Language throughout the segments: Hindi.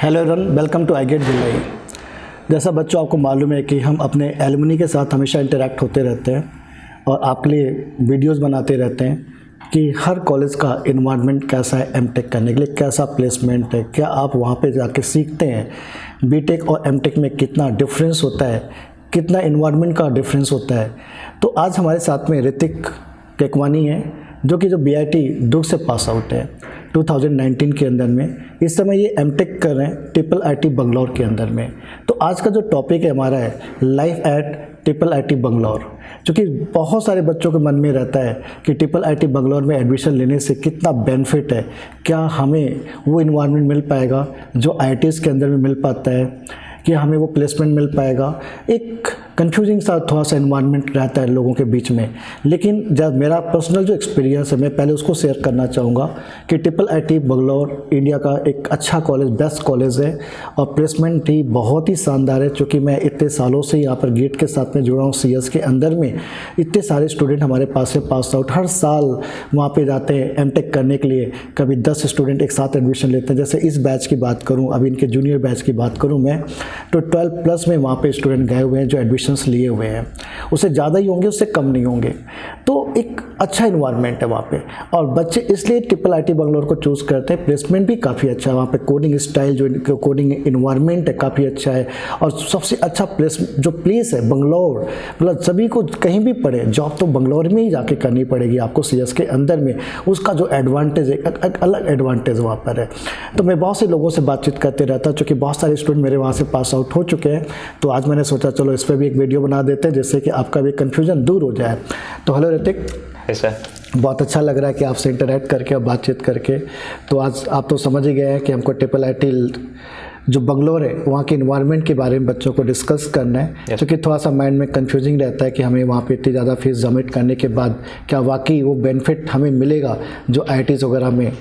Hello everyone, welcome to I get July. जैसा बच्चों आपको मालूम है कि हम अपने एलुमनी के साथ हमेशा इंटरेक्ट होते रहते हैं और आपके लिए वीडियोस बनाते रहते हैं कि हर कॉलेज का इन्वायरमेंट कैसा है, एमटेक करने के लिए कैसा प्लेसमेंट है, क्या आप वहाँ पे जाके सीखते हैं, बीटेक और एमटेक में कितना डिफरेंस होता है, कितना इन्वायरमेंट का डिफरेंस होता है। तो आज हमारे साथ में ऋतिक केकवानी है जो कि बीआईटी दुर्ग से पास आउट है 2019 के अंदर में। इस समय ये एमटेक कर रहे हैं ट्रिपल आईटी बंगलौर के अंदर में। तो आज का जो टॉपिक है हमारा है life at triple IT Bangalore, जो कि बहुत सारे बच्चों के मन में रहता है कि ट्रिपल आईटी बंगलौर में एडमिशन लेने से कितना बेनिफिट है, क्या हमें वो इन्वायरमेंट मिल पाएगा जो आईआईटीज़ के अंदर में मिल पाता है, कि हमें वो प्लेसमेंट मिल पाएगा। एक कंफ्यूजिंग सा थोड़ा सा इन्वायरमेंट रहता है लोगों के बीच में। लेकिन जब मेरा पर्सनल जो एक्सपीरियंस है मैं पहले उसको शेयर करना चाहूँगा कि ट्रिपल आईटी बंगलौर इंडिया का एक अच्छा कॉलेज, बेस्ट कॉलेज है और प्लेसमेंट ही बहुत ही शानदार है। चूँकि मैं इतने सालों से यहाँ पर गेट के साथ में जुड़ा हूँ, सीएस के अंदर में इतने सारे स्टूडेंट हमारे पास से पास आउट हर साल वहाँ पर जाते हैं एमटेक करने के लिए। कभी 10 स्टूडेंट एक साथ एडमिशन लेते हैं। जैसे इस बैच की बात करूँ, अभी इनके जूनियर बैच की बात करूँ मैं, तो 12+ में वहाँ पे स्टूडेंट गए हुए हैं जो एडमिशन्स लिए हुए हैं। उससे ज़्यादा ही होंगे, उससे कम नहीं होंगे। तो एक अच्छा इन्वायरमेंट है वहाँ पे और बच्चे इसलिए ट्रिपल आईटी बंगलौर को चूज़ करते हैं। प्लेसमेंट भी काफ़ी अच्छा है वहाँ पे, कोडिंग स्टाइल जो कोडिंग इन्वायरमेंट है काफ़ी अच्छा है। और सबसे अच्छा प्लेस है बंगलौर, मतलब सभी को कहीं भी पढ़े जॉब तो बंगलौर में ही जाके करनी पड़ेगी आपको सीएस के अंदर में। उसका जो एडवांटेज है, एक अलग एडवांटेज वहाँ पर है। तो मैं बहुत से लोगों से बातचीत करते रहता हूँ, चूँकि बहुत सारे स्टूडेंट मेरे वहाँ से पास आउट हो चुके हैं। तो आज मैंने सोचा चलो इस पर भी एक वीडियो बना देते हैं जिससे कि आपका भी कन्फ्यूजन दूर हो जाए। तो हेलो ऋतिक, सर बहुत अच्छा लग रहा है कि आपसे इंटरेक्ट करके और बातचीत करके। तो आज आप तो समझ ही गए हैं कि हमको ट्रिपल आईटी जो बंगलौर है वहाँ के इन्वायरमेंट के बारे में बच्चों को डिस्कस करना है। क्योंकि थोड़ा सा माइंड में कंफ्यूजिंग रहता है कि हमें वहाँ पे इतनी ज़्यादा फीस सबमिट करने के बाद क्या वाकई वो बेनिफिट हमें मिलेगा जो आईआईटीज़ वगैरह में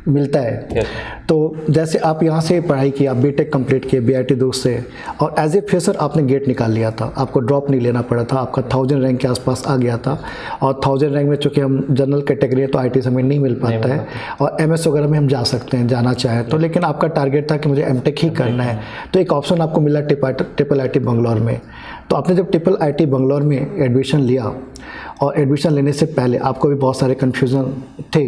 मिलता है। तो जैसे आप यहाँ से पढ़ाई की, आप बीटेक कंप्लीट किए बीआईटी दुर्ग से और एज ए फ्रेशर आपने गेट निकाल लिया था, आपको ड्रॉप नहीं लेना पड़ा था, आपका 1000 रैंक के आसपास आ गया था। और 1000 रैंक में चूँकि हम जनरल कैटेगरी है तो आईटी से हमें नहीं मिल पाता है और एमएस वगैरह में हम जा सकते हैं जाना चाहें तो। लेकिन आपका टारगेट था कि मुझे एमटेक ही करना है, तो एक ऑप्शन आपको मिला ट्रिपल आईटी बंगलौर में। तो आपने जब ट्रिपल आईटी बंगलौर में एडमिशन लिया और एडमिशन लेने से पहले आपको भी बहुत सारे कन्फ्यूज़न थे,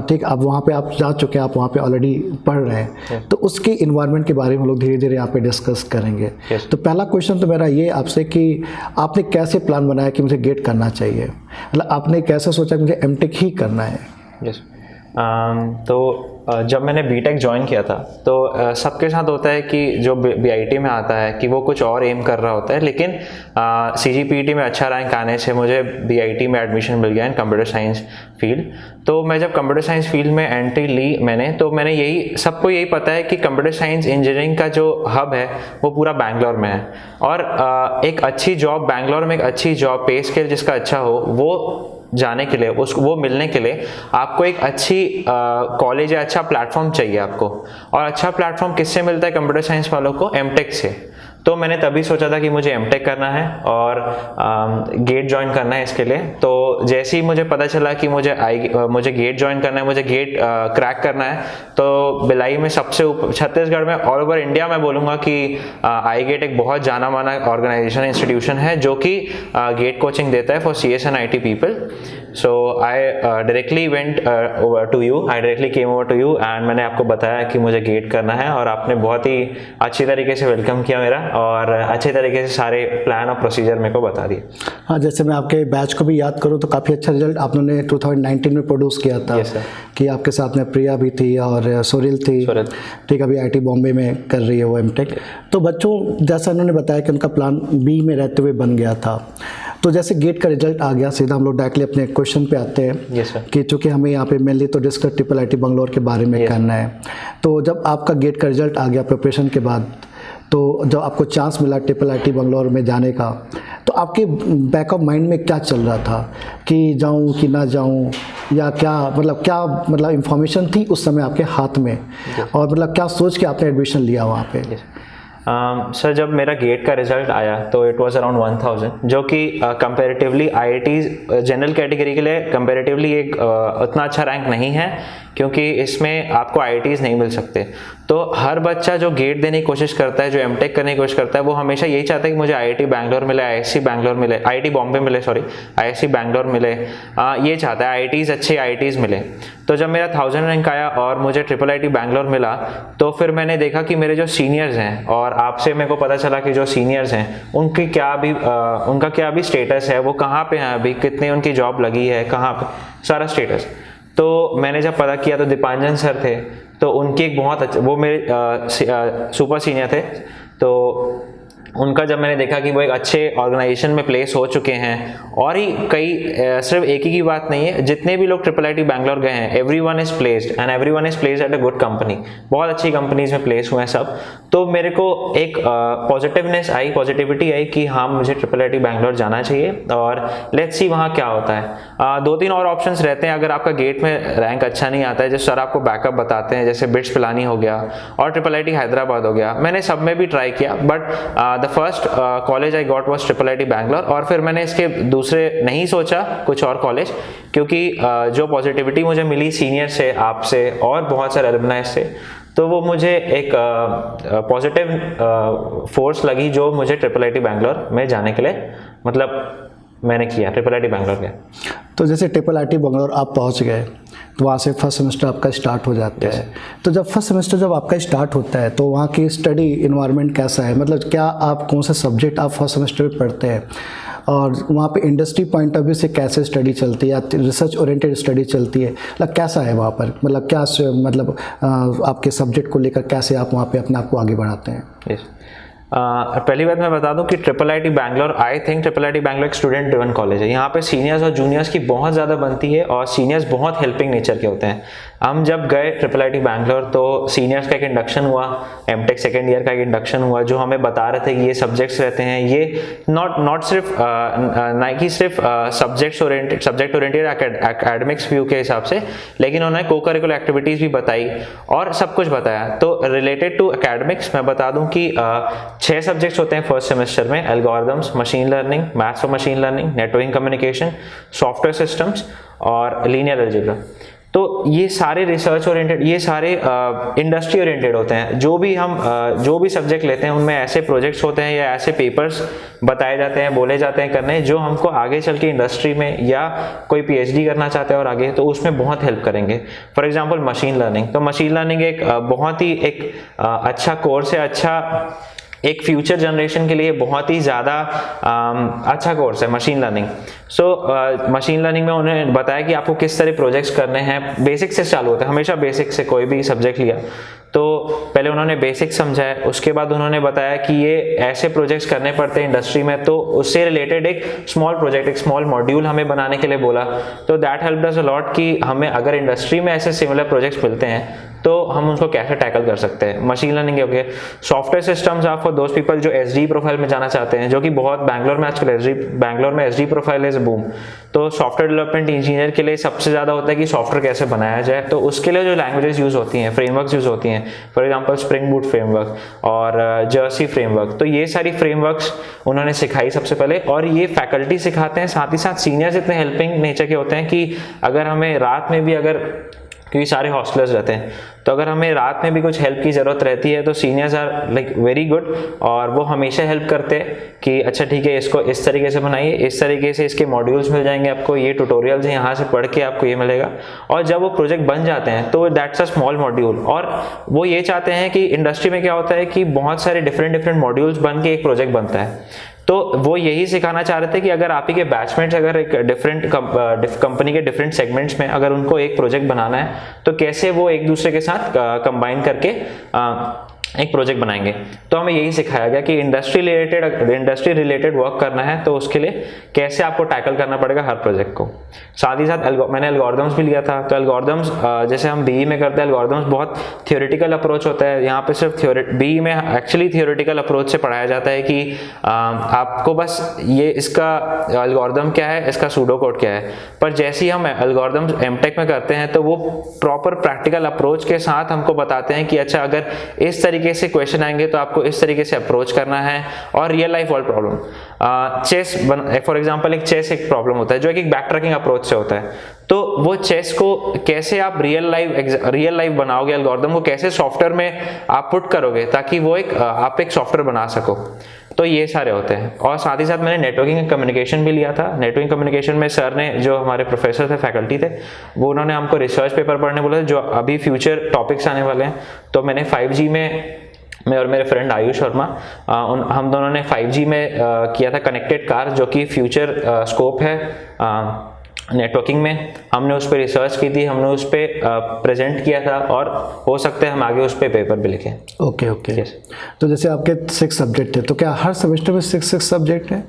ठीक, अब वहाँ पे आप जा चुके हैं, आप वहाँ पे ऑलरेडी पढ़ रहे हैं। तो उसके इन्वायरमेंट के बारे में हम लोग धीरे धीरे यहाँ पे डिस्कस करेंगे। तो पहला क्वेश्चन तो मेरा ये आपसे कि आपने कैसे प्लान बनाया कि मुझे गेट करना चाहिए, मतलब आपने कैसे सोचा कि मुझे एमटेक ही करना है? तो जब मैंने बीटेक ज्वाइन किया था तो सबके साथ होता है कि जो बीआईटी में आता है कि वो कुछ और एम कर रहा होता है, लेकिन सीजीपीटी में अच्छा रैंक आने से मुझे बीआईटी में एडमिशन मिल गया इन कंप्यूटर साइंस फील्ड। तो मैं जब कंप्यूटर साइंस फील्ड में एंट्री ली मैंने यही सबको यही पता है कि कंप्यूटर साइंस इंजीनियरिंग का जो हब है वो पूरा बैंगलोर में है और एक अच्छी जॉब बैंगलोर में, एक अच्छी जॉब पे स्केल जिसका अच्छा हो वो जाने के लिए वो मिलने के लिए आपको एक अच्छी कॉलेज या अच्छा प्लेटफॉर्म चाहिए आपको। और अच्छा प्लेटफॉर्म किससे मिलता है कंप्यूटर साइंस वालों को? एमटेक से। तो मैंने तभी सोचा था कि मुझे एमटेक करना है और गेट ज्वाइन करना है इसके लिए। तो जैसे ही मुझे पता चला कि मुझे गेट ज्वाइन करना है, मुझे गेट क्रैक करना है, तो भिलाई में सबसे ऊपर छत्तीसगढ़ में ऑल ओवर इंडिया मैं बोलूँगा कि आई गेट एक बहुत जाना माना ऑर्गेनाइजेशन इंस्टीट्यूशन है जो कि गेट कोचिंग देता है for CS and IT people. So I directly went to you, I directly came over to you and मैंने आपको बताया कि मुझे गेट करना है और आपने बहुत ही अच्छी तरीके से वेलकम किया मेरा और अच्छे तरीके से सारे प्लान और प्रोसीजर मेरे को बता दिए। हाँ, जैसे मैं आपके बैच को भी याद करूँ तो काफ़ी अच्छा रिजल्ट आपने 2019 में प्रोड्यूस किया था। yes, कि आपके साथ में प्रिया भी थी और सोरिल थी, ठीक, अभी आईटी बॉम्बे में कर रही है वो एमटेक। तो बच्चों जैसा उन्होंने बताया कि उनका प्लान बी में रहते हुए बन गया था। तो जैसे गेट का रिजल्ट आ गया, सीधा हम लोग डायरेक्टली अपने क्वेश्चन पे आते हैं। कि चूँकि हमें यहाँ पे मेनली तो डिस्कस ट्रिपल आईटी बंगलौर के बारे में करना है। तो जब आपका गेट का रिजल्ट आ गया प्रिपरेशन के बाद, तो जब आपको चांस मिला ट्रिपल आईटी बंगलौर में जाने का, तो आपके बैक ऑफ माइंड में क्या चल रहा था कि जाऊं कि ना जाऊं, या क्या मतलब इंफॉर्मेशन थी उस समय आपके हाथ में, और मतलब क्या सोच के आपने एडमिशन लिया वहाँ पे? सर जब मेरा गेट का रिजल्ट आया तो इट वाज अराउंड 1000, जो कि कंपैरेटिवली आईआईटीज जनरल कैटेगरी के लिए कंपैरेटिवली एक उतना अच्छा रैंक नहीं है, क्योंकि इसमें आपको आईआईटीज नहीं मिल सकते। तो हर बच्चा जो गेट देने की कोशिश करता है, जो एमटेक करने की कोशिश करता है, वो हमेशा यही चाहता है कि मुझे आईआईटी बैंगलोर मिले, आईआईएससी बैंगलोर मिले, आईआईटी बॉम्बे मिले, सॉरी आईआईएससी बैंगलोर मिले, ये चाहता है आईआईटीज़ अच्छे आईआईटीज़ मिले। तो जब मेरा 1000 रैंक आया और मुझे ट्रिपल आईटी बैंगलोर मिला, तो फिर मैंने देखा कि मेरे जो सीनियर्स हैं, और आपसे मेरे को पता चला कि जो सीनियर्स हैं उनकी उनका क्या अभी स्टेटस है, वो कहाँ पे हैं अभी, कितने उनकी जॉब लगी है, कहाँ पे, सारा स्टेटस। तो मैंने जब पता किया तो दीपांजन सर थे, तो उनकी एक बहुत अच्छा, वो मेरे सुपर सीनियर थे, तो उनका जब मैंने देखा कि वो एक अच्छे ऑर्गेनाइजेशन में प्लेस हो चुके हैं, और ही कई सिर्फ एक ही की बात नहीं है, जितने भी लोग ट्रिपल आईटी बैंगलोर गए हैं, everyone is placed and everyone is placed at a good company, बहुत अच्छी कंपनीज में प्लेस हुए हैं सब। तो मेरे को एक पॉजिटिविटी आई कि हाँ मुझे ट्रिपल आईटी बैंगलोर जाना चाहिए, और लेट्स सी वहाँ क्या होता है। 2-3 और ऑप्शंस रहते हैं अगर आपका गेट में रैंक अच्छा नहीं आता है, जो सर आपको बैकअप बताते हैं, जैसे बिट्स पिलानी हो गया और ट्रिपल आईटी हैदराबाद हो गया। मैंने सब में भी ट्राई किया, but first college I got was triple IT Bangalore, और फिर मैंने इसके दूसरे नहीं सोचा कुछ और कॉलेज, क्योंकि जो पॉजिटिविटी मुझे मिली सीनियर से, आपसे और बहुत सारे एलुमनाई से, तो वो मुझे एक पॉजिटिव फोर्स लगी, जो मुझे ट्रिपल आईटी बैंगलोर में जाने के लिए, मतलब मैंने किया, ट्रिपल आईटी बैंगलोर गया। तो जैसे ट्रिपल आईटी बैंगलोर आप पहुंच गए, तो वहाँ से फर्स्ट सेमेस्टर आपका स्टार्ट हो जाता है। तो जब फर्स्ट सेमेस्टर जब आपका स्टार्ट होता है, तो वहाँ की स्टडी इन्वायरमेंट कैसा है, मतलब क्या आप कौन सा सब्जेक्ट आप फर्स्ट सेमेस्टर में पढ़ते हैं, और वहाँ पे इंडस्ट्री पॉइंट ऑफ व्यू से कैसे स्टडी चलती है, या रिसर्च ओरिएंटेड स्टडी चलती है, मतलब कैसा है वहाँ पर, मतलब क्या मतलब आपके सब्जेक्ट को लेकर कैसे आप वहाँ पे अपने आप को आगे बढ़ाते हैं? पहली बात मैं बता दूं कि triple IT Bangalore, I think triple IT Bangalore एक स्टूडेंट ड्रिवन कॉलेज है। यहाँ पे सीनियर्स और जूनियर्स की बहुत ज़्यादा बनती है, और सीनियर्स बहुत हेल्पिंग नेचर के होते हैं। हम जब गए ट्रिपल आईटी बैंगलोर, तो सीनियर्स का एक इंडक्शन हुआ, एमटेक सेकेंड ईयर का एक इंडक्शन हुआ, जो हमें बता रहे थे कि ये सब्जेक्ट्स रहते हैं, ये नॉट सिर्फ ना कि सिर्फ सब्जेक्ट ओरिएंटेड एकेडमिक्स व्यू के हिसाब से, लेकिन उन्होंने को करिकुलर एक्टिविटीज़ भी बताई और सब कुछ बताया। तो रिलेटेड टू एकेडमिक्स मैं बता दूं कि 6 सब्जेक्ट्स होते हैं फर्स्ट सेमेस्टर में, एल्गोरिथम्स, मशीन लर्निंग, मैथ्स और machine learning, networking communication, software systems और लीनियर अलजेब्रा। तो ये सारे रिसर्च ओरिएंटेड, ये सारे इंडस्ट्री ओरिएंटेड होते हैं। जो भी सब्जेक्ट लेते हैं उनमें ऐसे प्रोजेक्ट्स होते हैं या ऐसे पेपर्स बताए जाते हैं, बोले जाते हैं करने, जो हमको आगे चल के इंडस्ट्री में या कोई पीएचडी करना चाहते हैं और आगे, तो उसमें बहुत हेल्प करेंगे। फॉर एग्जांपल मशीन लर्निंग, तो मशीन लर्निंग एक बहुत ही अच्छा कोर्स है, एक फ्यूचर जनरेशन के लिए बहुत ही ज़्यादा अच्छा कोर्स है machine learning. So machine learning में उन्होंने बताया कि आपको किस तरह प्रोजेक्ट्स करने हैं, बेसिक से चालू होता है, हमेशा बेसिक से कोई भी सब्जेक्ट लिया तो पहले उन्होंने बेसिक समझाया, उसके बाद उन्होंने बताया कि ये ऐसे प्रोजेक्ट्स करने पड़ते हैं इंडस्ट्री में, तो उससे रिलेटेड एक स्मॉल प्रोजेक्ट, एक स्मॉल मॉड्यूल हमें बनाने के लिए बोला। तो that helped us a lot कि हमें अगर इंडस्ट्री में ऐसे सिमिलर प्रोजेक्ट्स मिलते हैं तो हम उसको कैसे टैकल कर सकते हैं। मशीन लर्निंग हो गया, सॉफ्टवेयर सिस्टम्स आप फॉर दोज पीपल जो एसडी प्रोफाइल में जाना चाहते हैं, जो कि बहुत बैंगलोर में आजकल बैंगलोर में एसडी प्रोफाइल इज बूम। तो सॉफ्टवेयर डेवलपमेंट इंजीनियर के लिए सबसे ज़्यादा होता है कि सॉफ्टवेयर कैसे बनाया जाए, तो उसके लिए जो लैंग्वेजेस यूज़ होती हैं, फ्रेमवर्क्स यूज़ होती हैं, for example spring boot framework और जर्सी फ्रेमवर्क, तो ये सारी फ्रेमवर्क्स उन्होंने सिखाई सबसे पहले, और ये फैकल्टी सिखाते हैं। साथ ही साथ सीनियर्स इतने हेल्पिंग नेचर के होते हैं कि अगर हमें रात में भी, अगर क्योंकि सारे हॉस्टलर्स रहते हैं, तो अगर हमें रात में भी कुछ हेल्प की ज़रूरत रहती है तो seniors are like very good, और वो हमेशा हेल्प करते हैं कि अच्छा ठीक है, इसको इस तरीके से बनाइए, इस तरीके से इसके मॉड्यूल्स मिल जाएंगे आपको, ये ट्यूटोरियल्स हैं, यहाँ से पढ़ के आपको ये मिलेगा। और जब वो प्रोजेक्ट बन जाते हैं तो दैट्स अ स्मॉल मॉड्यूल, और वो ये चाहते हैं कि इंडस्ट्री में क्या होता है कि बहुत सारे डिफरेंट मॉड्यूल्स बन के एक प्रोजेक्ट बनता है। तो वो यही सिखाना चाह रहे थे कि अगर आप ही के बैचमेट्स अगर एक डिफरेंट कंपनी के डिफरेंट सेगमेंट्स में अगर उनको एक प्रोजेक्ट बनाना है तो कैसे वो एक दूसरे के साथ कंबाइन करके एक प्रोजेक्ट बनाएंगे। तो हमें यही सिखाया गया कि इंडस्ट्री रिलेटेड वर्क करना है तो उसके लिए कैसे आपको टैकल करना पड़ेगा हर प्रोजेक्ट को। साथ ही साथ मैंने एल्गोरिथम्स भी लिया था। तो एल्गोरिथम्स जैसे हम बीई में करते हैं, एल्गोरिथम्स बहुत थियोरेटिकल अप्रोच होता है। यहाँ पे सिर्फ बीई में एक्चुअली थियोरेटिकल अप्रोच से पढ़ाया जाता है कि आपको बस ये इसका एल्गोरिथम क्या है, इसका सूडो कोड क्या है। पर जैसे ही हम एल्गोरिथम्स एमटेक में करते हैं तो वो प्रॉपर प्रैक्टिकल अप्रोच के साथ हमको बताते हैं कि अच्छा अगर इस तरीके तरीके से क्वेश्चन आएंगे तो आपको इस तरीके से अप्रोच करना है। और real life world problem, chess for example एक चेस एक प्रॉब्लम होता है जो एक बैक ट्रैकिंग अप्रोच से होता है, तो वो चेस को कैसे आप रियल लाइफ बनाओगे, एल्गोरिथम को कैसे सॉफ्टवेयर में आप पुट करोगे ताकि वो आप एक सॉफ्टवेयर बना सको, तो ये सारे होते हैं। और साथ ही साथ मैंने नेटवर्किंग एंड कम्युनिकेशन भी लिया था। नेटवर्किंग कम्युनिकेशन में सर ने, जो हमारे प्रोफेसर थे, फैकल्टी थे, वो उन्होंने हमको रिसर्च पेपर पढ़ने बोला जो अभी फ्यूचर टॉपिक्स आने वाले हैं। तो मैंने 5G में, मैं और मेरे फ्रेंड आयुष शर्मा, हम दोनों ने 5G में किया था कनेक्टेड कार, जो कि फ्यूचर स्कोप है नेटवर्किंग में। हमने उस पर रिसर्च की थी, हमने उस पर प्रेजेंट किया था, और हो सकता है हम आगे उस पर पेपर भी लिखें। ओके। तो जैसे आपके 6 सब्जेक्ट थे, तो क्या हर सेमेस्टर में 6 सब्जेक्ट हैं?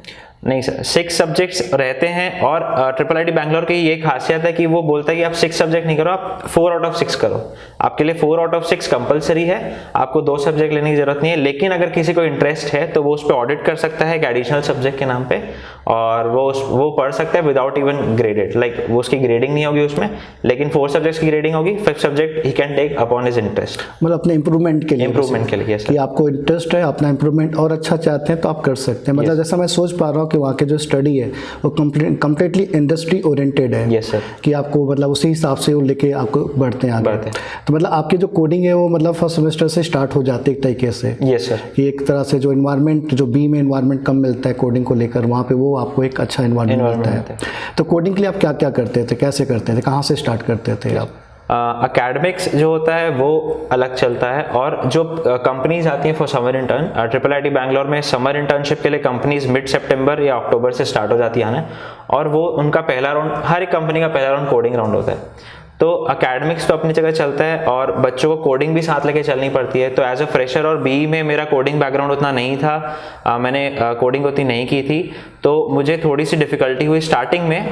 नहीं सर, 6 सब्जेक्ट्स रहते हैं। और IIIT बैंगलोर की ये खासियत है कि वो बोलता है कि आप 6 सब्जेक्ट नहीं करो, आप 4 आउट ऑफ 6 करो। आपके लिए 4 आउट ऑफ 6 कंपलसरी है, आपको 2 सब्जेक्ट लेने की जरूरत नहीं है। लेकिन अगर किसी को इंटरेस्ट है तो वो उस पर ऑडिट कर सकता है एक एडिशनल सब्जेक्ट के नाम पे, और वो पढ़ सकता है विदाउट इवन ग्रेडेड, लाइक वो उसकी ग्रेडिंग नहीं होगी उसमें, लेकिन 4 सब्जेक्ट्स की ग्रेडिंग होगी। 5th सब्जेक्ट ही can take upon his interest, मतलब अपने इंप्रूवमेंट के लिए yes, कि आपको इंटरेस्ट है, अपना इंप्रूवमेंट और अच्छा चाहते हैं तो आप कर सकते हैं। मतलब जैसा मैं सोच पा रहा हूँ कि वहाँ के जो स्टडी है वो कम्प्लीटली इंडस्ट्री ओरिएंटेड है। यस सर, कि आपको मतलब उसी हिसाब से वो लेके आपको बढ़ते हैं आगे। तो मतलब आपकी जो कोडिंग है वो मतलब फर्स्ट सेमेस्टर से स्टार्ट हो जाती है एक तरीके से। यस सर, कि एक तरह से जो इन्वायरमेंट, जो बी में इन्वायरमेंट कम मिलता है कोडिंग को लेकर, वहाँ पे वो आपको एक अच्छा इन्वायरमेंट मिलता है। तो कोडिंग के लिए आप क्या क्या करते थे, कैसे करते थे, कहाँ से स्टार्ट करते थे आप? अकेडमिक्स जो होता है वो अलग चलता है, और जो कंपनीज आती हैं for summer intern, IIIT Bangalore में समर इंटर्नशिप के लिए कंपनीज मिड सितंबर या अक्टूबर से स्टार्ट हो जाती है आना, और वो उनका पहला राउंड, हर एक कंपनी का पहला राउंड कोडिंग राउंड होता है। तो अकेडमिक्स तो अपनी जगह चलता है, और बच्चों को कोडिंग भी साथ लेके चलनी पड़ती है। तो एज अ फ्रेशर और BE में मेरा कोडिंग बैकग्राउंड उतना नहीं था, मैंने कोडिंग उतनी नहीं की थी, तो मुझे थोड़ी सी डिफ़िकल्टी हुई स्टार्टिंग में।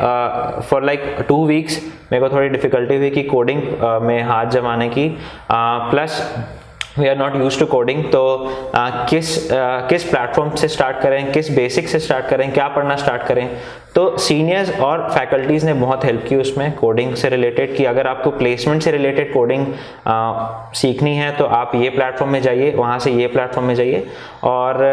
फॉर लाइक 2 वीक्स मेरे को थोड़ी डिफ़िकल्टी हुई कि कोडिंग में हाथ जमाने की, plus we are not use to coding. तो किस प्लेटफॉर्म से स्टार्ट करें, किस बेसिक से स्टार्ट करें, क्या पढ़ना स्टार्ट करें। तो सीनियर्स और फैकल्टीज़ ने बहुत हेल्प की उसमें कोडिंग से रिलेटेड, कि अगर आपको प्लेसमेंट से रिलेटेड कोडिंग सीखनी है तो आप ये प्लेटफॉर्म में जाइए, वहाँ से ये प्लेटफॉर्म में जाइए। और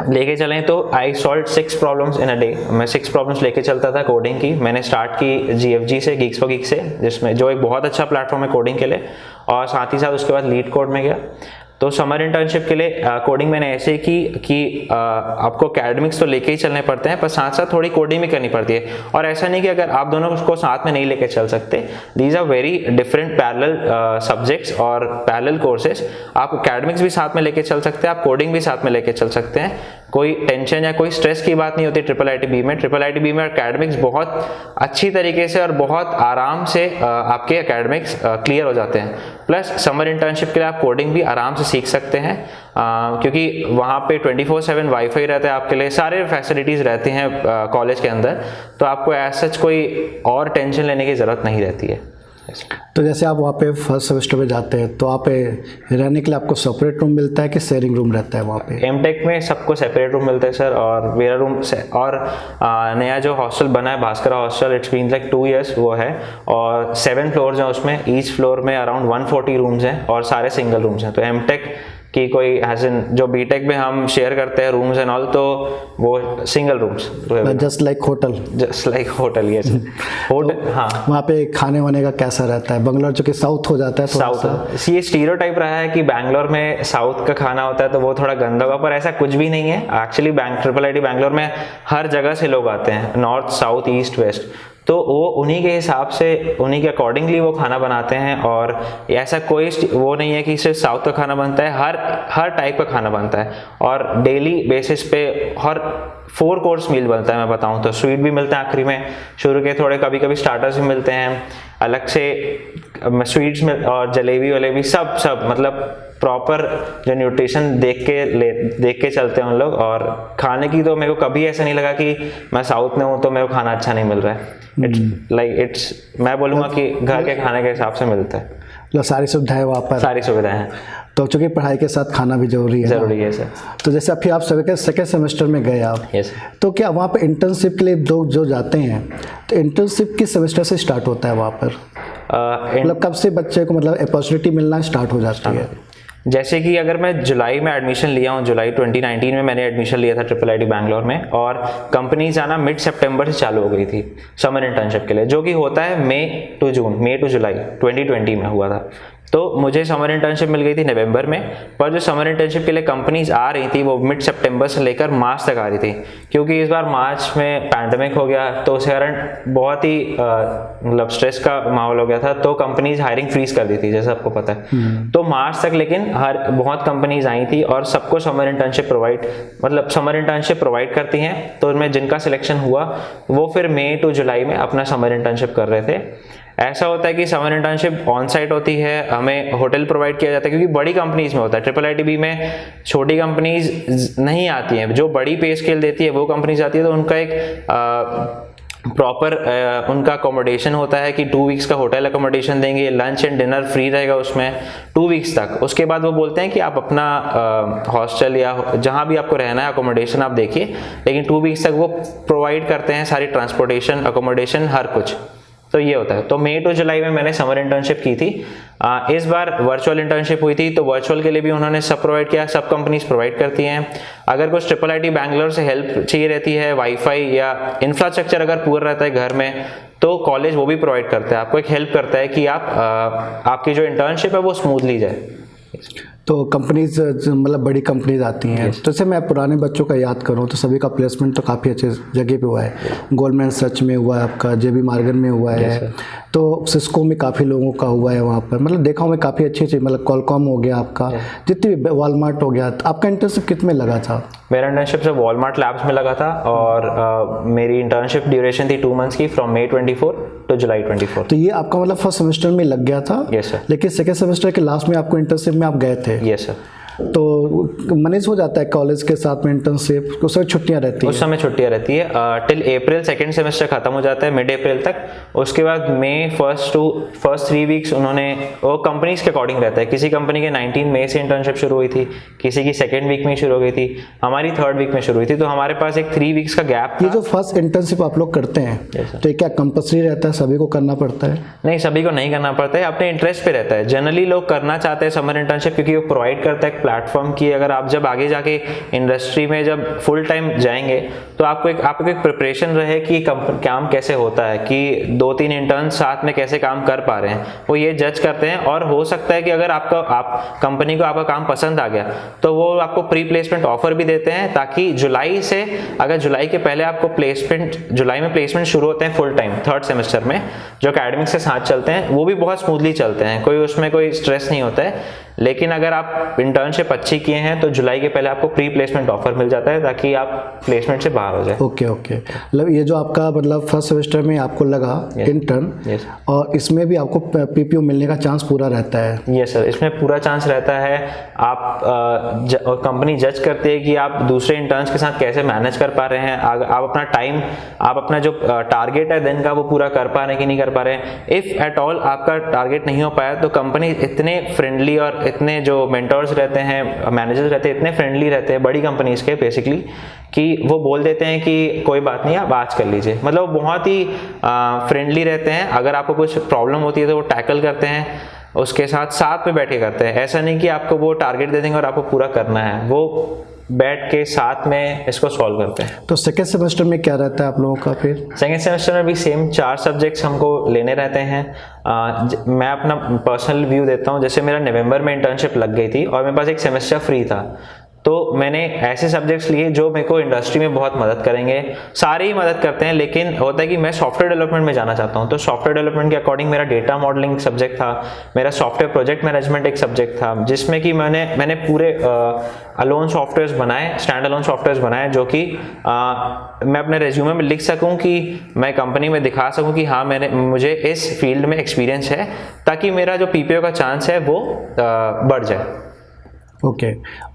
लेके चलें तो I solve 6 problems in a day. मैं 6 प्रॉब्लम्स लेके चलता था कोडिंग की। मैंने स्टार्ट की GFG से, Geeks for Geeks से, जिसमें जो एक बहुत अच्छा प्लेटफॉर्म है कोडिंग के लिए, और साथ ही साथ उसके बाद लीड कोड में गया। तो समर इंटर्नशिप के लिए कोडिंग मैंने ऐसे की कि आपको एकेडमिक्स तो लेके ही चलने पड़ते हैं, पर साथ साथ थोड़ी कोडिंग भी करनी पड़ती है। और ऐसा नहीं कि अगर आप दोनों उसको साथ में नहीं लेके चल सकते, these are very different parallel subjects और पैरेलल कोर्सेज। आप एकेडमिक्स भी साथ में लेके चल सकते हैं, आप कोडिंग भी साथ में लेके चल सकते हैं। कोई टेंशन या कोई स्ट्रेस की बात नहीं होती IIIT में। IIIT में एकेडमिक्स बहुत अच्छी तरीके से और बहुत आराम से आपके एकेडमिक्स क्लियर हो जाते हैं। प्लस समर इंटर्नशिप के लिए आप कोडिंग भी आराम से सीख सकते हैं, क्योंकि वहाँ पे 24/7 वाईफाई रहता है आपके लिए, सारे फैसिलिटीज़ रहते हैं कॉलेज के अंदर, तो आपको ऐसा सच कोई और टेंशन लेने की ज़रूरत नहीं रहती है। तो जैसे आप वहाँ पे फर्स्ट सेमेस्टर में जाते हैं तो आप रहने के लिए आपको सेपरेट रूम मिलता है कि शेयरिंग रूम रहता है वहाँ पे? एमटेक में सबको सेपरेट रूम मिलता है सर, और मेरा रूम और नया जो हॉस्टल बना है Bhaskara hostel, it's been like 2 years वो है, और 7 फ्लोर्स हैं उसमें। ईच फ्लोर में अराउंड 140 रूम्स हैं, और सारे सिंगल रूम्स हैं। तो एमटेक कि कोई हैजन, जो बीटेक में हम शेयर करते हैं रूम्स एंड ऑल, तो वो single rooms, just like hotel. Yes hotel. हाँ, वहाँ पे खाने वाने का कैसा रहता है? बैंगलोर जो कि साउथ हो जाता है, साउथ ये स्टीरियोटाइप रहा है कि बैंगलोर में साउथ का खाना होता है तो वो थोड़ा गंदा होगा, पर ऐसा कुछ भी नहीं है एक्चुअली। IIIT बैंगलोर में हर जगह से लोग आते हैं, नॉर्थ, साउथ, ईस्ट, वेस्ट, तो वो उन्हीं के हिसाब से, उन्हीं के अकॉर्डिंगली वो खाना बनाते हैं। और ऐसा कोई वो नहीं है कि सिर्फ साउथ का खाना बनता है, हर टाइप का खाना बनता है, और डेली बेसिस पे हर 4 कोर्स मील बनता है। मैं बताऊं तो स्वीट भी मिलता है आखिरी में, शुरू के थोड़े कभी कभी स्टार्टर्स भी मिलते हैं अलग से, स्वीट्स में, और जलेबी वलेबी सब मतलब प्रॉपर जो न्यूट्रिशन देख के चलते हैं उन लोग। और खाने की तो मेरे को कभी ऐसा नहीं लगा कि मैं साउथ में हूँ तो मेरे को खाना अच्छा नहीं मिल रहा है। मैं बोलूँगा कि घर के खाने के हिसाब से मिलता है, मतलब सारी सुविधाएं वहाँ पर, सारी सुविधाएं हैं। तो चूँकि पढ़ाई के साथ खाना भी जरूरी है सर। तो जैसे अभी आप सेकेंड सेमेस्टर में गए आप, यस, तो क्या वहाँ पर इंटर्नशिप के लिए लोग जो जाते हैं तो इंटर्नशिप किस सेमेस्टर से स्टार्ट होता है वहाँ पर? मतलब कब से बच्चे को मतलब अपॉर्चुनिटी मिलना स्टार्ट हो जाती है? जैसे कि अगर मैं जुलाई में एडमिशन लिया हूँ, जुलाई 2019 में मैंने एडमिशन लिया था IIIT बैंगलोर में, और कंपनीज आना मिड सितंबर से चालू हो गई थी समर इंटर्नशिप के लिए, जो कि होता है मई टू जुलाई 2020 में हुआ था। तो मुझे समर इंटर्नशिप मिल गई थी नवंबर में, पर जो समर इंटर्नशिप के लिए कंपनीज आ रही थी वो मिड सितंबर से लेकर मार्च तक आ रही थी, क्योंकि इस बार मार्च में पैंडमिक हो गया, तो उस कारण बहुत ही मतलब स्ट्रेस का माहौल हो गया था, तो कंपनीज हायरिंग फ्रीज कर दी थी, जैसा आपको पता है। तो मार्च तक लेकिन बहुत कंपनीज आई थी और सबको समर इंटर्नशिप प्रोवाइड करती हैं। तो उनमें जिनका सिलेक्शन हुआ वो फिर मई टू जुलाई में अपना समर इंटर्नशिप कर रहे थे। ऐसा होता है कि समर इंटर्नशिप ऑन साइट होती है, हमें होटल प्रोवाइड किया जाता है, क्योंकि बड़ी कंपनीज में होता है। IIIT में छोटी कंपनीज नहीं आती हैं, जो बड़ी पे स्केल देती है वो कंपनीज आती है, तो उनका एक प्रॉपर उनका अकोमोडेशन होता है कि 2 वीक्स का होटल अकोमोडेशन देंगे, लंच एंड डिनर फ्री रहेगा उसमें 2 वीक्स तक। उसके बाद वो बोलते हैं कि आप अपना हॉस्टल या जहाँ भी आपको रहना है अकोमोडेशन आप देखिए, लेकिन 2 वीक्स तक वो प्रोवाइड करते हैं सारी ट्रांसपोर्टेशन, अकोमोडेशन, हर कुछ। तो ये होता है। तो मई टू जुलाई में मैंने समर इंटर्नशिप की थी। इस बार वर्चुअल इंटर्नशिप हुई थी, तो वर्चुअल के लिए भी उन्होंने सब प्रोवाइड किया, सब कंपनीज प्रोवाइड करती हैं। अगर कुछ IIIT बैंगलोर से हेल्प चाहिए रहती है, वाईफाई या इंफ्रास्ट्रक्चर अगर पूरा रहता है घर में, तो कॉलेज वो भी प्रोवाइड करता है, आपको एक हेल्प करता है कि आपकी जो इंटर्नशिप है वो स्मूथली जाए। तो कंपनीज मतलब बड़ी कंपनीज आती हैं। तो जैसे मैं पुराने बच्चों का याद करूं तो सभी का प्लेसमेंट तो काफ़ी अच्छे जगह पे हुआ है। गोल्डमैन सच में हुआ है, आपका JB मॉर्गन में हुआ है, तो सिस्को में काफ़ी लोगों का हुआ है वहाँ पर। मतलब देखा हूँ मैं काफ़ी अच्छी मतलब कॉलकॉम हो गया आपका, जितनी भी वॉलमार्ट हो गया। तो आपका इंटर्नशिप कित में लगा था? मेरा इंटर्नशिप से वॉलमार्ट लैब्स में लगा था, और मेरी इंटर्नशिप ड्यूरेशन थी 2 मंथ्स की, फ्रॉम May 24 टू जुलाई 24। तो ये आपका मतलब फर्स्ट सेमेस्टर में लग गया था? Yes sir. लेकिन सेकेंड सेमेस्टर के लास्ट में आपको इंटर्नशिप में आप गए थे? Yes sir. तो मैनेज हो जाता है कॉलेज के साथ में इंटर्नशिप? उस समय छुट्टियां रहती है? उस समय छुट्टियां रहती है टिल अप्रैल, सेकेंड सेमेस्टर खत्म हो जाता है मिड अप्रैल तक। उसके बाद मई फर्स्ट 3 वीक्स उन्होंने, वो कंपनीज के अकॉर्डिंग रहता है, किसी कंपनी के 19 मई से इंटर्नशिप शुरू हुई थी, किसी की सेकेंड वीक में शुरू हो गई थी, हमारी 3rd वीक में शुरू हुई थी। तो हमारे पास एक 3 वीक्स का गैप था। ये जो फर्स्ट इंटर्नशिप आप लोग करते हैं, तो ये क्या कंपल्सरी रहता है, सभी को करना पड़ता है? नहीं, सभी को नहीं करना पड़ता है, अपने इंटरेस्ट पे रहता है। जनरली लोग करना चाहते हैं समर इंटर्नशिप, क्योंकि वो प्रोवाइड करता है एक प्लेटफॉर्म की अगर आप जब आगे जाके इंडस्ट्री में जब फुल टाइम जाएंगे, तो आपको एक प्रिपरेशन रहे कि काम कैसे होता है, कि 2-3 इंटर्न साथ में कैसे काम कर पा रहे हैं, वो ये जज करते हैं। और हो सकता है कि अगर कंपनी को आपका काम पसंद आ गया, तो वो आपको प्री प्लेसमेंट ऑफर भी देते हैं, ताकि अगर जुलाई के पहले आपको जुलाई में प्लेसमेंट शुरू होते हैं फुल टाइम 3rd सेमेस्टर में, जो एकेडमिक्स के साथ चलते हैं, वो भी बहुत स्मूथली चलते हैं, उसमें कोई स्ट्रेस नहीं होता है। लेकिन अगर आप इंटर्नशिप अच्छी किए हैं तो जुलाई के पहले आपको प्री प्लेसमेंट ऑफर मिल जाता है, ताकि आप प्लेसमेंट से बाहर हो जाए। ओके। मतलब ये जो आपका मतलब फर्स्ट सेमेस्टर में आपको लगा इंटर्न, और इसमें भी आपको PPO मिलने का चांस पूरा रहता है? यस सर, इसमें पूरा चांस रहता है। आप कंपनी जज करती है कि आप दूसरे इंटर्न्स के साथ कैसे मैनेज कर पा रहे हैं, आप अपना जो टारगेट है दिन का वो पूरा कर पा रहे हैं कि नहीं कर पा रहे हैं। इफ़ एट ऑल आपका टारगेट नहीं हो पाया, तो कंपनी इतने फ्रेंडली और इतने जो मेंटर्स रहते हैं, मैनेजर्स रहते हैं, इतने फ्रेंडली रहते हैं बड़ी कंपनीज के बेसिकली, कि वो बोल देते हैं कि कोई बात नहीं, आप आज कर लीजिए। मतलब बहुत ही फ्रेंडली रहते हैं। अगर आपको कुछ प्रॉब्लम होती है तो वो टैकल करते हैं, उसके साथ में बैठे करते हैं। ऐसा नहीं कि आपको वो टारगेट दे देंगे और आपको पूरा करना है, वो बैठ के साथ में इसको सॉल्व करते हैं। तो सेकेंड सेमेस्टर में क्या रहता है आप लोगों का? फिर सेकेंड सेमेस्टर में भी सेम 4 सब्जेक्ट्स हमको लेने रहते हैं। मैं अपना पर्सनल व्यू देता हूँ। जैसे मेरा नवंबर में इंटर्नशिप लग गई थी और मेरे पास एक सेमेस्टर फ्री था, तो मैंने ऐसे सब्जेक्ट्स लिए जो मेरे को इंडस्ट्री में बहुत मदद करेंगे। सारे ही मदद करते हैं, लेकिन होता है कि मैं सॉफ्टवेयर डेवलपमेंट में जाना चाहता हूँ, तो सॉफ्टवेयर डेवलपमेंट के अकॉर्डिंग मेरा डेटा मॉडलिंग सब्जेक्ट था, मेरा सॉफ्टवेयर प्रोजेक्ट मैनेजमेंट एक सब्जेक्ट था, जिसमें कि मैंने पूरे अलोन सॉफ्टवेयर्स बनाए, स्टैंड अलोन सॉफ्टवेयर्स बनाए, जो कि मैं अपने रेज्यूमे में लिख सकूँ, कि मैं कंपनी में दिखा सकूँ कि हाँ मुझे इस फील्ड में एक्सपीरियंस है, ताकि मेरा जो PPO का चांस है वो बढ़ जाए। ओके।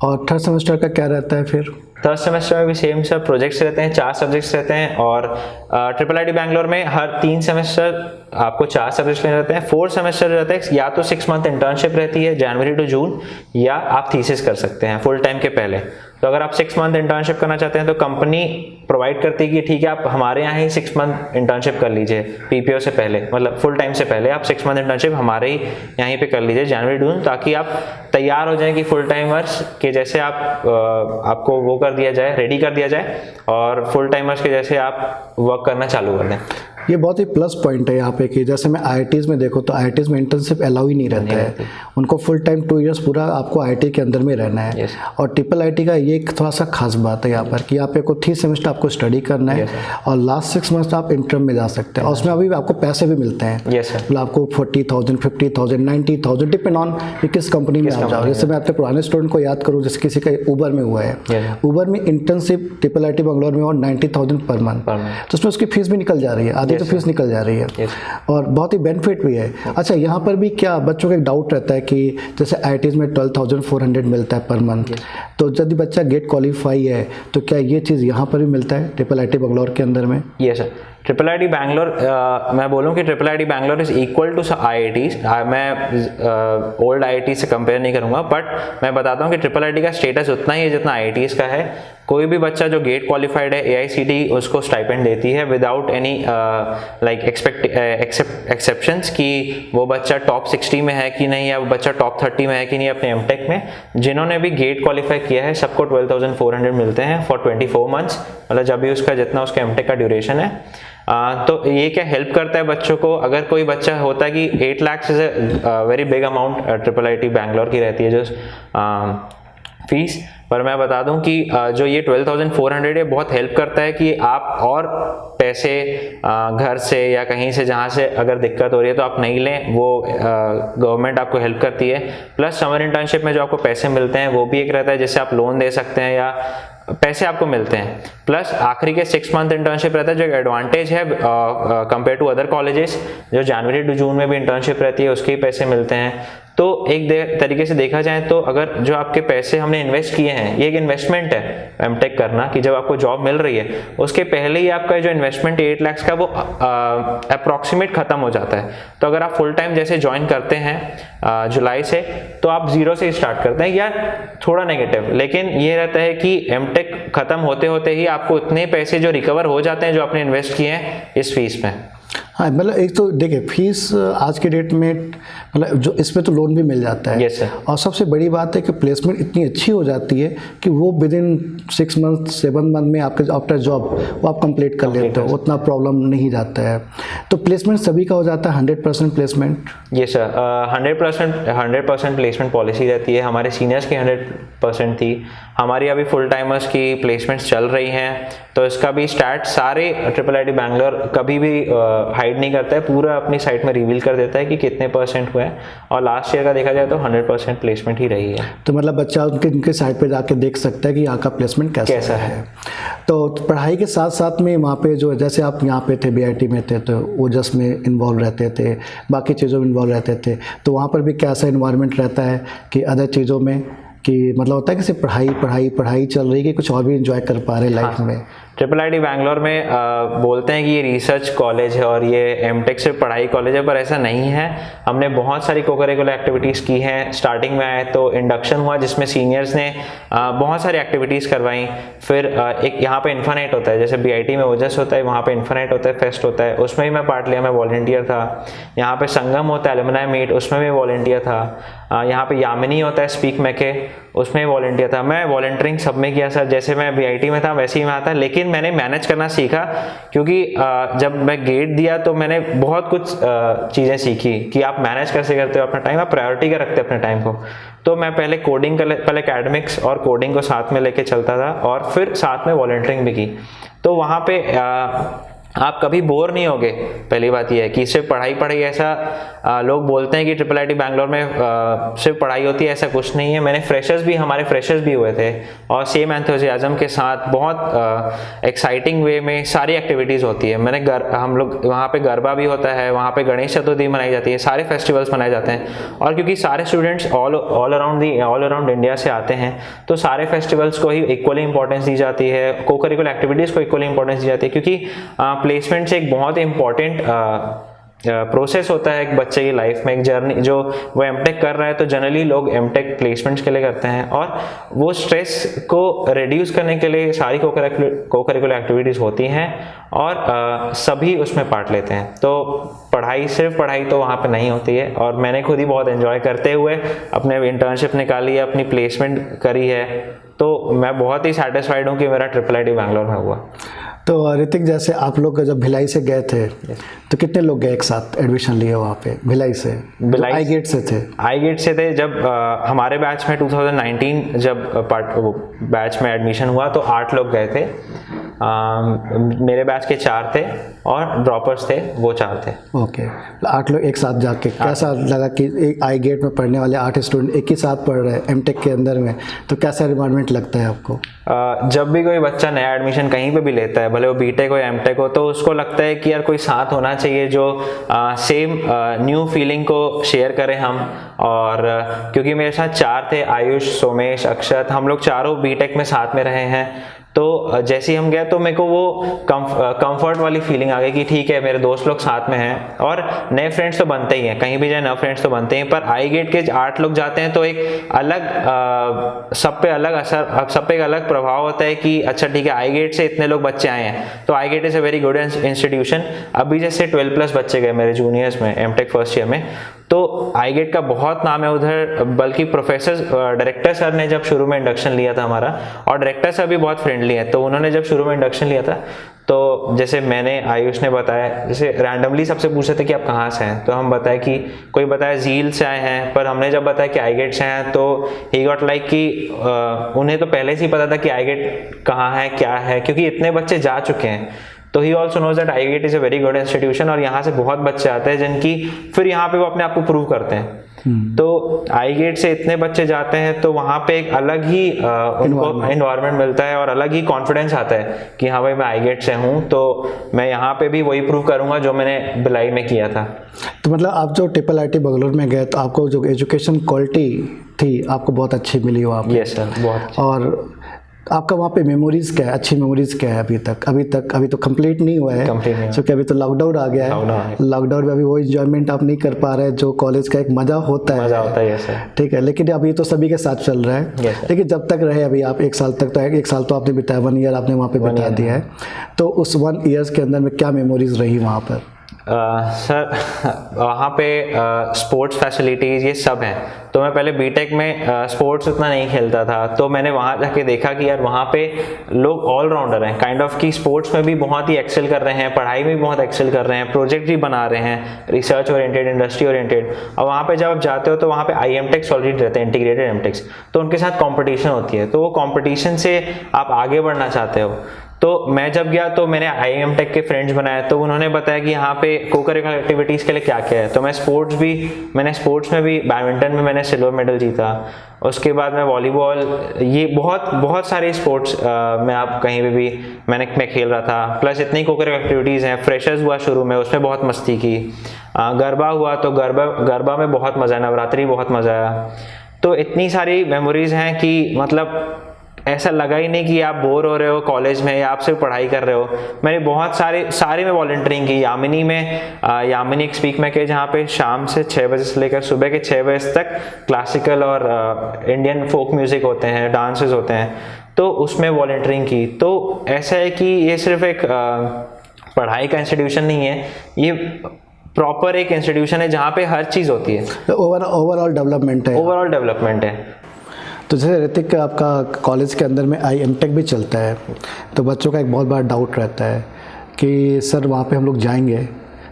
और 3rd सेमेस्टर का क्या रहता है फिर? 3rd सेमेस्टर में भी सेम सब प्रोजेक्ट्स रहते हैं, 4 सब्जेक्ट्स रहते हैं। और IIIT बैंगलोर में हर 3 सेमेस्टर आपको 4 सब्जेक्ट्स लेने रहते हैं। 4th सेमेस्टर रहता है, या तो 6 मंथ इंटर्नशिप रहती है जनवरी टू जून, या आप थीसिस कर सकते हैं फुल टाइम के पहले। तो अगर आप 6 मंथ इंटर्नशिप करना चाहते हैं तो कंपनी प्रोवाइड करती है कि ठीक है आप हमारे यहाँ ही 6 मंथ इंटर्नशिप कर लीजिए पीपीओ से पहले, मतलब फुल टाइम से पहले आप 6 मंथ इंटर्नशिप हमारे ही यहीं पे कर लीजिए जनवरी जून, ताकि आप तैयार हो जाएं कि फुल टाइमर्स के जैसे आपको वो कर दिया जाए, रेडी कर दिया जाए और फुल टाइमर्स के जैसे आप वर्क करना चालू कर दें। ये बहुत ही प्लस पॉइंट है यहाँ पे कि जैसे मैं आईआईटीज़ में देखो तो आईआईटीज़ में इंटर्नशिप अलाउ ही नहीं रहता है, उनको फुल टाइम 2 इयर्स पूरा आपको आईआईटी के अंदर में रहना है। और ट्रिपल आईटी का ये एक थोड़ा सा खास बात है यहाँ पर कि आप को 3 सेमेस्टर आपको स्टडी करना है और लास्ट 6 मंथ्स आप इंटर्म में जा सकते हैं और उसमें अभी आपको पैसे भी मिलते हैं। मतलब आपको 40,000, 50,000, 90,000 डिपेंड ऑन कि किस कंपनी में आप जाओ। जैसे मैं अपने पुराने स्टूडेंट को याद करूँ, जैसे किसी का ऊबर में हुआ है, ऊबर में इंटर्नशिप ट्रिपल आईटी बैंगलोर में और 90,000 पर मंथ, तो उसमें उसकी फीस भी निकल जा रही है, आधी तो फीस निकल जा रही है और बहुत ही बेनिफिट भी है। अच्छा, यहाँ पर भी क्या बच्चों का एक डाउट रहता है कि जैसे आईआईटीज़ में 12,400 मिलता है पर मंथ, तो यदि बच्चा गेट क्वालिफाई है तो क्या ये चीज़ यहाँ पर भी मिलता है ट्रिपल आईटी बैंगलोर के अंदर में? Yes sir, triple IT Bangalore, मैं बोलूँ कि triple IT Bangalore is equal to IITs. मैं ओल्ड आईआईटी से कंपेयर नहीं करूँगा, बट मैं बताता हूँ कि ट्रिपल आईटी का स्टेटस उतना ही है जितना आईआईटीज़ का है। कोई भी बच्चा जो गेट क्वालिफाइड है, एआईसीटीई उसको स्टाइपेंड देती है विदाउट एनी लाइक एक्सेप्शंस कि वो बच्चा टॉप 60 में है कि नहीं, या वो बच्चा टॉप 30 में है कि नहीं अपने एमटेक में। जिन्होंने भी गेट क्वालिफाई किया है सबको 12,400 मिलते हैं फॉर 24 मंथ्स, मतलब जब भी उसका जितना उसका एमटेक का ड्यूरेशन है। तो ये क्या हेल्प करता है बच्चों को। अगर कोई बच्चा होता है कि 8 lakh is a very big amount triple IT Bangalore की रहती है जो फीस, पर मैं बता दूं कि जो ये 12,400 है बहुत हेल्प करता है कि आप और पैसे घर से या कहीं से जहाँ से अगर दिक्कत हो रही है तो आप नहीं लें, वो गवर्नमेंट आपको हेल्प करती है। प्लस समर इंटर्नशिप में जो आपको पैसे मिलते हैं वो भी एक रहता है जिससे आप लोन दे सकते हैं या पैसे आपको मिलते हैं। प्लस आखिरी के 6 मंथ इंटर्नशिप रहता है जो एडवांटेज है कंपेयर टू अदर कॉलेजेस, जो जनवरी टू जून में भी इंटर्नशिप रहती है उसके ही पैसे मिलते हैं। तो एक तरीके से देखा जाए तो अगर जो आपके पैसे हमने इन्वेस्ट किए हैं, ये एक इन्वेस्टमेंट है एमटेक करना, कि जब आपको जॉब मिल रही है उसके पहले ही आपका जो इन्वेस्टमेंट 8 लाख का वो अप्रॉक्सीमेट खत्म हो जाता है। तो अगर आप फुल टाइम जैसे ज्वाइन करते हैं जुलाई से, तो आप 0 से स्टार्ट करते हैं या थोड़ा नेगेटिव, लेकिन ये रहता है कि एमटेक खत्म होते होते ही आपको उतने पैसे जो रिकवर हो जाते हैं जो आपने इन्वेस्ट किए हैं इस फीस में। हाँ, मतलब एक तो देखिए फीस आज के डेट में मतलब जो इसमें तो लोन भी मिल जाता है। yes, और सबसे बड़ी बात है कि प्लेसमेंट इतनी अच्छी हो जाती है कि वो विद इन 6 मंथ 7 मंथ में आपके आफ्टर जॉब वो आप कंप्लीट कर लेते हो, उतना प्रॉब्लम नहीं जाता है। तो प्लेसमेंट सभी का हो जाता है 100% प्लेसमेंट? ये सर 100% प्लेसमेंट पॉलिसी रहती है। हमारे सीनियर्स की 100% थी, हमारी अभी फुल टाइमर्स की प्लेसमेंट्स चल रही हैं। तो इसका भी स्टैट सारे ट्रिपल आईटी बैंगलोर कभी भी हाइड नहीं करता है, पूरा अपनी साइट में रिवील कर देता है कि कितने परसेंट हुए हैं, और लास्ट ईयर का देखा जाए तो 100% प्लेसमेंट ही रही है। तो मतलब बच्चा उनके साइट पे जाके देख सकता है कि यहाँ का प्लेसमेंट कैसा है। तो पढ़ाई के साथ साथ में वहाँ पे जो जैसे आप यहाँ पे थे बीआईटी में थे तो ओजस में इन्वॉल्व रहते थे, बाकी चीज़ों में इन्वॉल्व रहते थे, तो वहाँ पर भी कैसा इन्वायरमेंट रहता है कि अदर चीज़ों में कि मतलब होता है कि सिर्फ पढ़ाई चल रही है कि कुछ और भी एंजॉय कर पा रहे लाइफ में? ट्रिपल आईटी बैंगलोर में बोलते हैं कि ये रिसर्च कॉलेज है और ये एमटेक सिर्फ पढ़ाई कॉलेज है, पर ऐसा नहीं है। हमने बहुत सारी कोकरिकुलर एक्टिविटीज़ की हैं। स्टार्टिंग में आए तो इंडक्शन हुआ जिसमें सीनियर्स ने बहुत सारी एक्टिविटीज़ करवाई। फिर एक यहाँ पे इन्फानाइट होता है, जैसे बीआईटी में ओजस होता है, वहाँ पे इन्फानाइट होता है, फेस्ट होता है, उसमें भी मैं पार्ट लिया, मैं वॉलंटियर था। यहाँ पे संगम होता है एलुमनाई मीट, उसमें भी वॉलंटियर था। यहाँ पे यामिनी होता है स्पीक मैके, उसमें वॉलंटियर था। मैं वॉलंटियरिंग सब में किया सर, जैसे मैं बीआईटी में था वैसे ही मैं था, लेकिन मैंने मैनेज करना सीखा क्योंकि जब मैं गेट दिया तो मैंने बहुत कुछ चीज़ें सीखी कि आप मैनेज कैसे करते हो अपना टाइम, आप प्रायोरिटी क्या रखते हो अपने टाइम को। तो मैं पहले कोडिंग पहले एकेडमिक्स और कोडिंग को साथ में लेके चलता था और फिर साथ में वॉलंटियरिंग भी की। तो वहाँ पे आप कभी बोर नहीं होगे। पहली बात यह है कि सिर्फ पढ़ाई ऐसा लोग बोलते हैं कि ट्रिपल आईटी बैंगलोर में सिर्फ पढ़ाई होती है, ऐसा कुछ नहीं है। हमारे फ्रेशर्स भी हुए थे और सेम एंथुसियाज्म के साथ बहुत एक्साइटिंग वे में सारी एक्टिविटीज़ होती है। हम लोग वहाँ पे गरबा भी होता है, वहाँ पे गणेश चतुर्थी मनाई जाती है, सारे फेस्टिवल्स मनाए जाते हैं। और क्योंकि सारे स्टूडेंट्स ऑल अराउंड इंडिया से आते हैं तो सारे फेस्टिवल्स को ही इक्वली इंपॉर्टेंस दी जाती है, कोकरिकुलर एक्टिविटीज़ को इक्वली इंपॉर्टेंस दी जाती है, क्योंकि प्लेसमेंट से एक बहुत इंपॉर्टेंट प्रोसेस होता है एक बच्चे की लाइफ में, एक जर्नी जो वो एमटेक कर रहा है, तो जनरली लोग एमटेक प्लेसमेंट्स के लिए करते हैं और वो स्ट्रेस को रिड्यूस करने के लिए सारी को-करिकुलर एक्टिविटीज़ होती हैं और सभी उसमें पार्ट लेते हैं। तो सिर्फ पढ़ाई तो वहाँ पे नहीं होती है और मैंने खुद ही बहुत एंजॉय करते हुए अपने इंटर्नशिप निकाली है, अपनी प्लेसमेंट करी है, तो मैं बहुत ही सेटिस्फाइड हूँ कि मेरा IIIT बैंगलोर में हुआ। तो ऋतिक, जैसे आप लोग जब भिलाई से गए थे तो कितने लोग गए एक साथ एडमिशन लिए वहाँ पे भिलाई से? आई गेट से थे? आई गेट से थे। जब हमारे बैच में 2019 जब बैच में एडमिशन हुआ तो 8 लोग गए थे। मेरे बैच के 4 थे और ड्रॉपर्स थे, वो 4 थे। ओके, 8 लोग एक साथ जाके कैसा लगा कि एक आई गेट में पढ़ने वाले 8 स्टूडेंट एक ही साथ पढ़ रहे हैं एमटेक के अंदर में, तो कैसा एनवायरनमेंट लगता है आपको? जब भी कोई बच्चा नया एडमिशन कहीं पे भी लेता है, भले वो बीटेक हो या एमटेक हो, तो उसको लगता है कि यार कोई साथ होना चाहिए जो सेम न्यू फीलिंग को शेयर करें हम। और क्योंकि मेरे साथ 4 थे, आयुष, सोमेश, अक्षत, हम लोग चारों बीटेक में साथ में रहे हैं, तो जैसे ही हम गए तो मेरे को वो कंफर्ट वाली फीलिंग आ गई कि ठीक है मेरे दोस्त लोग साथ में हैं और नए फ्रेंड्स तो बनते ही हैं, कहीं भी जाए नए फ्रेंड्स तो बनते हैं। पर आई गेट के 8 लोग जाते हैं तो एक अलग सब पे अलग असर, सब पे एक अलग प्रभाव होता है कि अच्छा ठीक है आई गेट से इतने लोग बच्चे आए हैं, तो आई get is a very good institution. अभी जैसे 12+ बच्चे गए मेरे जूनियर्स में एमटेक फर्स्ट ईयर में, तो आई गेट का बहुत नाम है उधर। बल्कि डायरेक्टर सर ने जब शुरू में इंडक्शन लिया था हमारा, और डायरेक्टर सर भी बहुत फ्रेंडली है, तो उन्होंने जब शुरू में इंडक्शन लिया था तो जैसे मैंने, आयुष ने बताया, जैसे रैंडमली सबसे पूछे थे कि आप कहाँ से हैं, तो हम बताए कि कोई बताया झील से आए हैं, पर हमने जब बताया कि आई गेट से हैं तो ही गॉट लाइक कि उन्हें तो पहले से ही पता था कि आई गेट कहाँ है क्या है, क्योंकि इतने बच्चे जा चुके हैं। तो he also knows that I get is a very good institution और यहाँ से बहुत बच्चे आते हैं जिनकी फिर यहाँ पे वो अपने आप को प्रूव करते हैं। तो आई गेट से इतने बच्चे जाते हैं तो वहाँ पे एक अलग ही उनको एनवायरनमेंट मिलता है और अलग ही कॉन्फिडेंस आता है कि हाँ भाई मैं आई गेट से हूँ, तो मैं यहाँ पे भी वही प्रूव करूँगा जो मैंने भिलाई में किया था। तो मतलब आप जो IIIT बैंगलोर में गए तो आपको जो एजुकेशन क्वालिटी थी आपको बहुत अच्छी मिली वहाँ पे? यस सर, बहुत। और आपका वहाँ पे मेमोरीज क्या है, अच्छी मेमोरीज क्या है अभी अभी तो कंप्लीट नहीं हुआ है क्योंकि अभी तो लॉकडाउन आ गया है। लॉकडाउन में अभी वो एंजॉयमेंट आप नहीं कर पा रहे जो कॉलेज का एक मज़ा होता है। Yes sir. ठीक है, लेकिन अभी तो सभी के साथ चल रहा है। लेकिन जब तक रहे अभी आप 1 साल तक, तो 1 साल तो आपने बिताया, 1 ईयर आपने वहाँ पे बिता दिया है, तो उस 1 ईयर्स के अंदर में क्या मेमोरीज रही वहाँ पर? सर वहाँ पे स्पोर्ट्स फैसिलिटीज़ ये सब हैं। तो मैं पहले बीटेक में स्पोर्ट्स उतना नहीं खेलता था, तो मैंने वहाँ जाके देखा कि यार वहाँ पे लोग ऑलराउंडर हैं, काइंड ऑफ कि स्पोर्ट्स में भी बहुत ही एक्सेल कर रहे हैं, पढ़ाई में भी बहुत एक्सेल कर रहे हैं, प्रोजेक्ट भी बना रहे हैं, रिसर्च ओरिएंटेड, इंडस्ट्री ओरिएंटेड। और वहाँ पे जब आप जाते हो तो वहाँ पे IMTechs ऑलरेडी रहते हैं, इंटीग्रेटेड एमटेक्स, तो उनके साथ कॉम्पिटिशन होती है, तो वो कॉम्पिटिशन से आप आगे बढ़ना चाहते हो। तो मैं जब गया तो मैंने IMTech के फ्रेंड्स बनाए, तो उन्होंने बताया कि यहाँ पे को-करिकुलर एक्टिविटीज़ के लिए क्या क्या है। तो मैंने स्पोर्ट्स में भी, बैडमिंटन में मैंने सिल्वर मेडल जीता, उसके बाद मैं वॉलीबॉल, ये बहुत सारे स्पोर्ट्स में आप कहीं भी मैं खेल रहा था। प्लस इतनी को-करिकुलर एक्टिविटीज़ हैं, फ्रेशर्स हुआ शुरू में, उसमें बहुत मस्ती की, गरबा हुआ तो गरबा में बहुत मज़ा आया, नवरात्रि बहुत मज़ा आया। तो इतनी सारी मेमोरीज़ हैं कि मतलब ऐसा लगा ही नहीं कि आप बोर हो रहे हो कॉलेज में या आप सिर्फ पढ़ाई कर रहे हो। मैंने बहुत सारे में वॉलंटियरिंग की। यामिनी एक स्पीक में के, जहाँ पे शाम से 6 बजे से लेकर सुबह के 6 बजे तक क्लासिकल और इंडियन फोक म्यूज़िक होते हैं, डांसेस होते हैं, तो उसमें वॉलंटियरिंग की। तो ऐसा है कि ये सिर्फ एक पढ़ाई का इंस्टीट्यूशन नहीं है, ये प्रॉपर एक इंस्टीट्यूशन है जहाँ पे हर चीज़ होती है। ओवरऑल डेवलपमेंट है। तो जैसे ऋतिक, आपका कॉलेज के अंदर में IMTech भी चलता है, तो बच्चों का एक बहुत बड़ा डाउट रहता है कि सर वहाँ पे हम लोग जाएंगे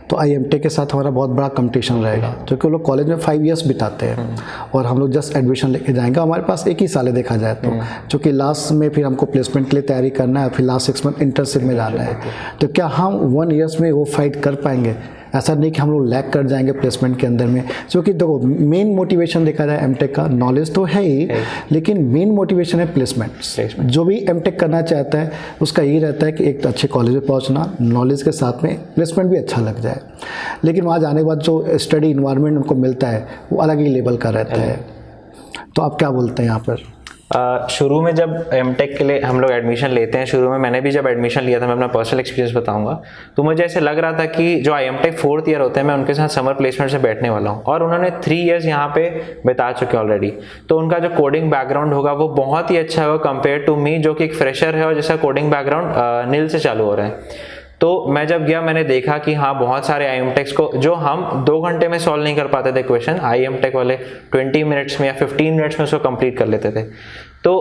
तो IMTech के साथ हमारा बहुत बड़ा कंपटीशन रहेगा, क्योंकि वो लोग कॉलेज में 5 इयर्स बिताते हैं और हम लोग जस्ट एडमिशन लेके जाएंगे, हमारे पास 1 ही साल है देखा जाए तो, क्योंकि लास्ट में फिर हमको प्लेसमेंट के लिए तैयारी करना है, फिर लास्ट 6 मंथ इंटर्नशिप में जाना है। तो क्या हम 1 ईयर्स में वो फाइट कर पाएंगे? ऐसा नहीं कि हम लोग लैग कर जाएंगे प्लेसमेंट के अंदर में, क्योंकि देखो मेन मोटिवेशन देखा जाए एमटेक का, नॉलेज तो है ही, लेकिन मेन मोटिवेशन है प्लेसमेंट। जो भी एमटेक करना चाहता है उसका यही रहता है कि एक तो अच्छे कॉलेज में पहुंचना, नॉलेज के साथ में प्लेसमेंट भी अच्छा लग जाए, लेकिन वहाँ जाने के बाद जो स्टडी इन्वायरमेंट उनको मिलता है वो अलग ही लेवल का रहता है। तो आप क्या बोलते हैं यहाँ पर? शुरू में जब एमटेक के लिए हम लोग एडमिशन लेते हैं, शुरू में मैंने भी जब एडमिशन लिया था, मैं अपना पर्सनल एक्सपीरियंस बताऊंगा, तो मुझे ऐसे लग रहा था कि जो एमटेक 4th ईयर होते हैं मैं उनके साथ समर प्लेसमेंट से बैठने वाला हूँ, और उन्होंने 3 इयर्स यहाँ पे बिता चुके हैं ऑलरेडी। तो उनका जो कोडिंग बैकग्राउंड होगा वो बहुत ही अच्छा होगा कंपेयर टू मी, जो कि एक फ्रेशर है और जिसका कोडिंग बैकग्राउंड नील से चालू हो रहा है। तो मैं जब गया मैंने देखा कि हाँ बहुत सारे IMTechs को जो हम 2 घंटे में सॉल्व नहीं कर पाते थे क्वेश्चन, IMTech वाले 20 मिनट्स में या 15 मिनट्स में उसको कंप्लीट कर लेते थे। तो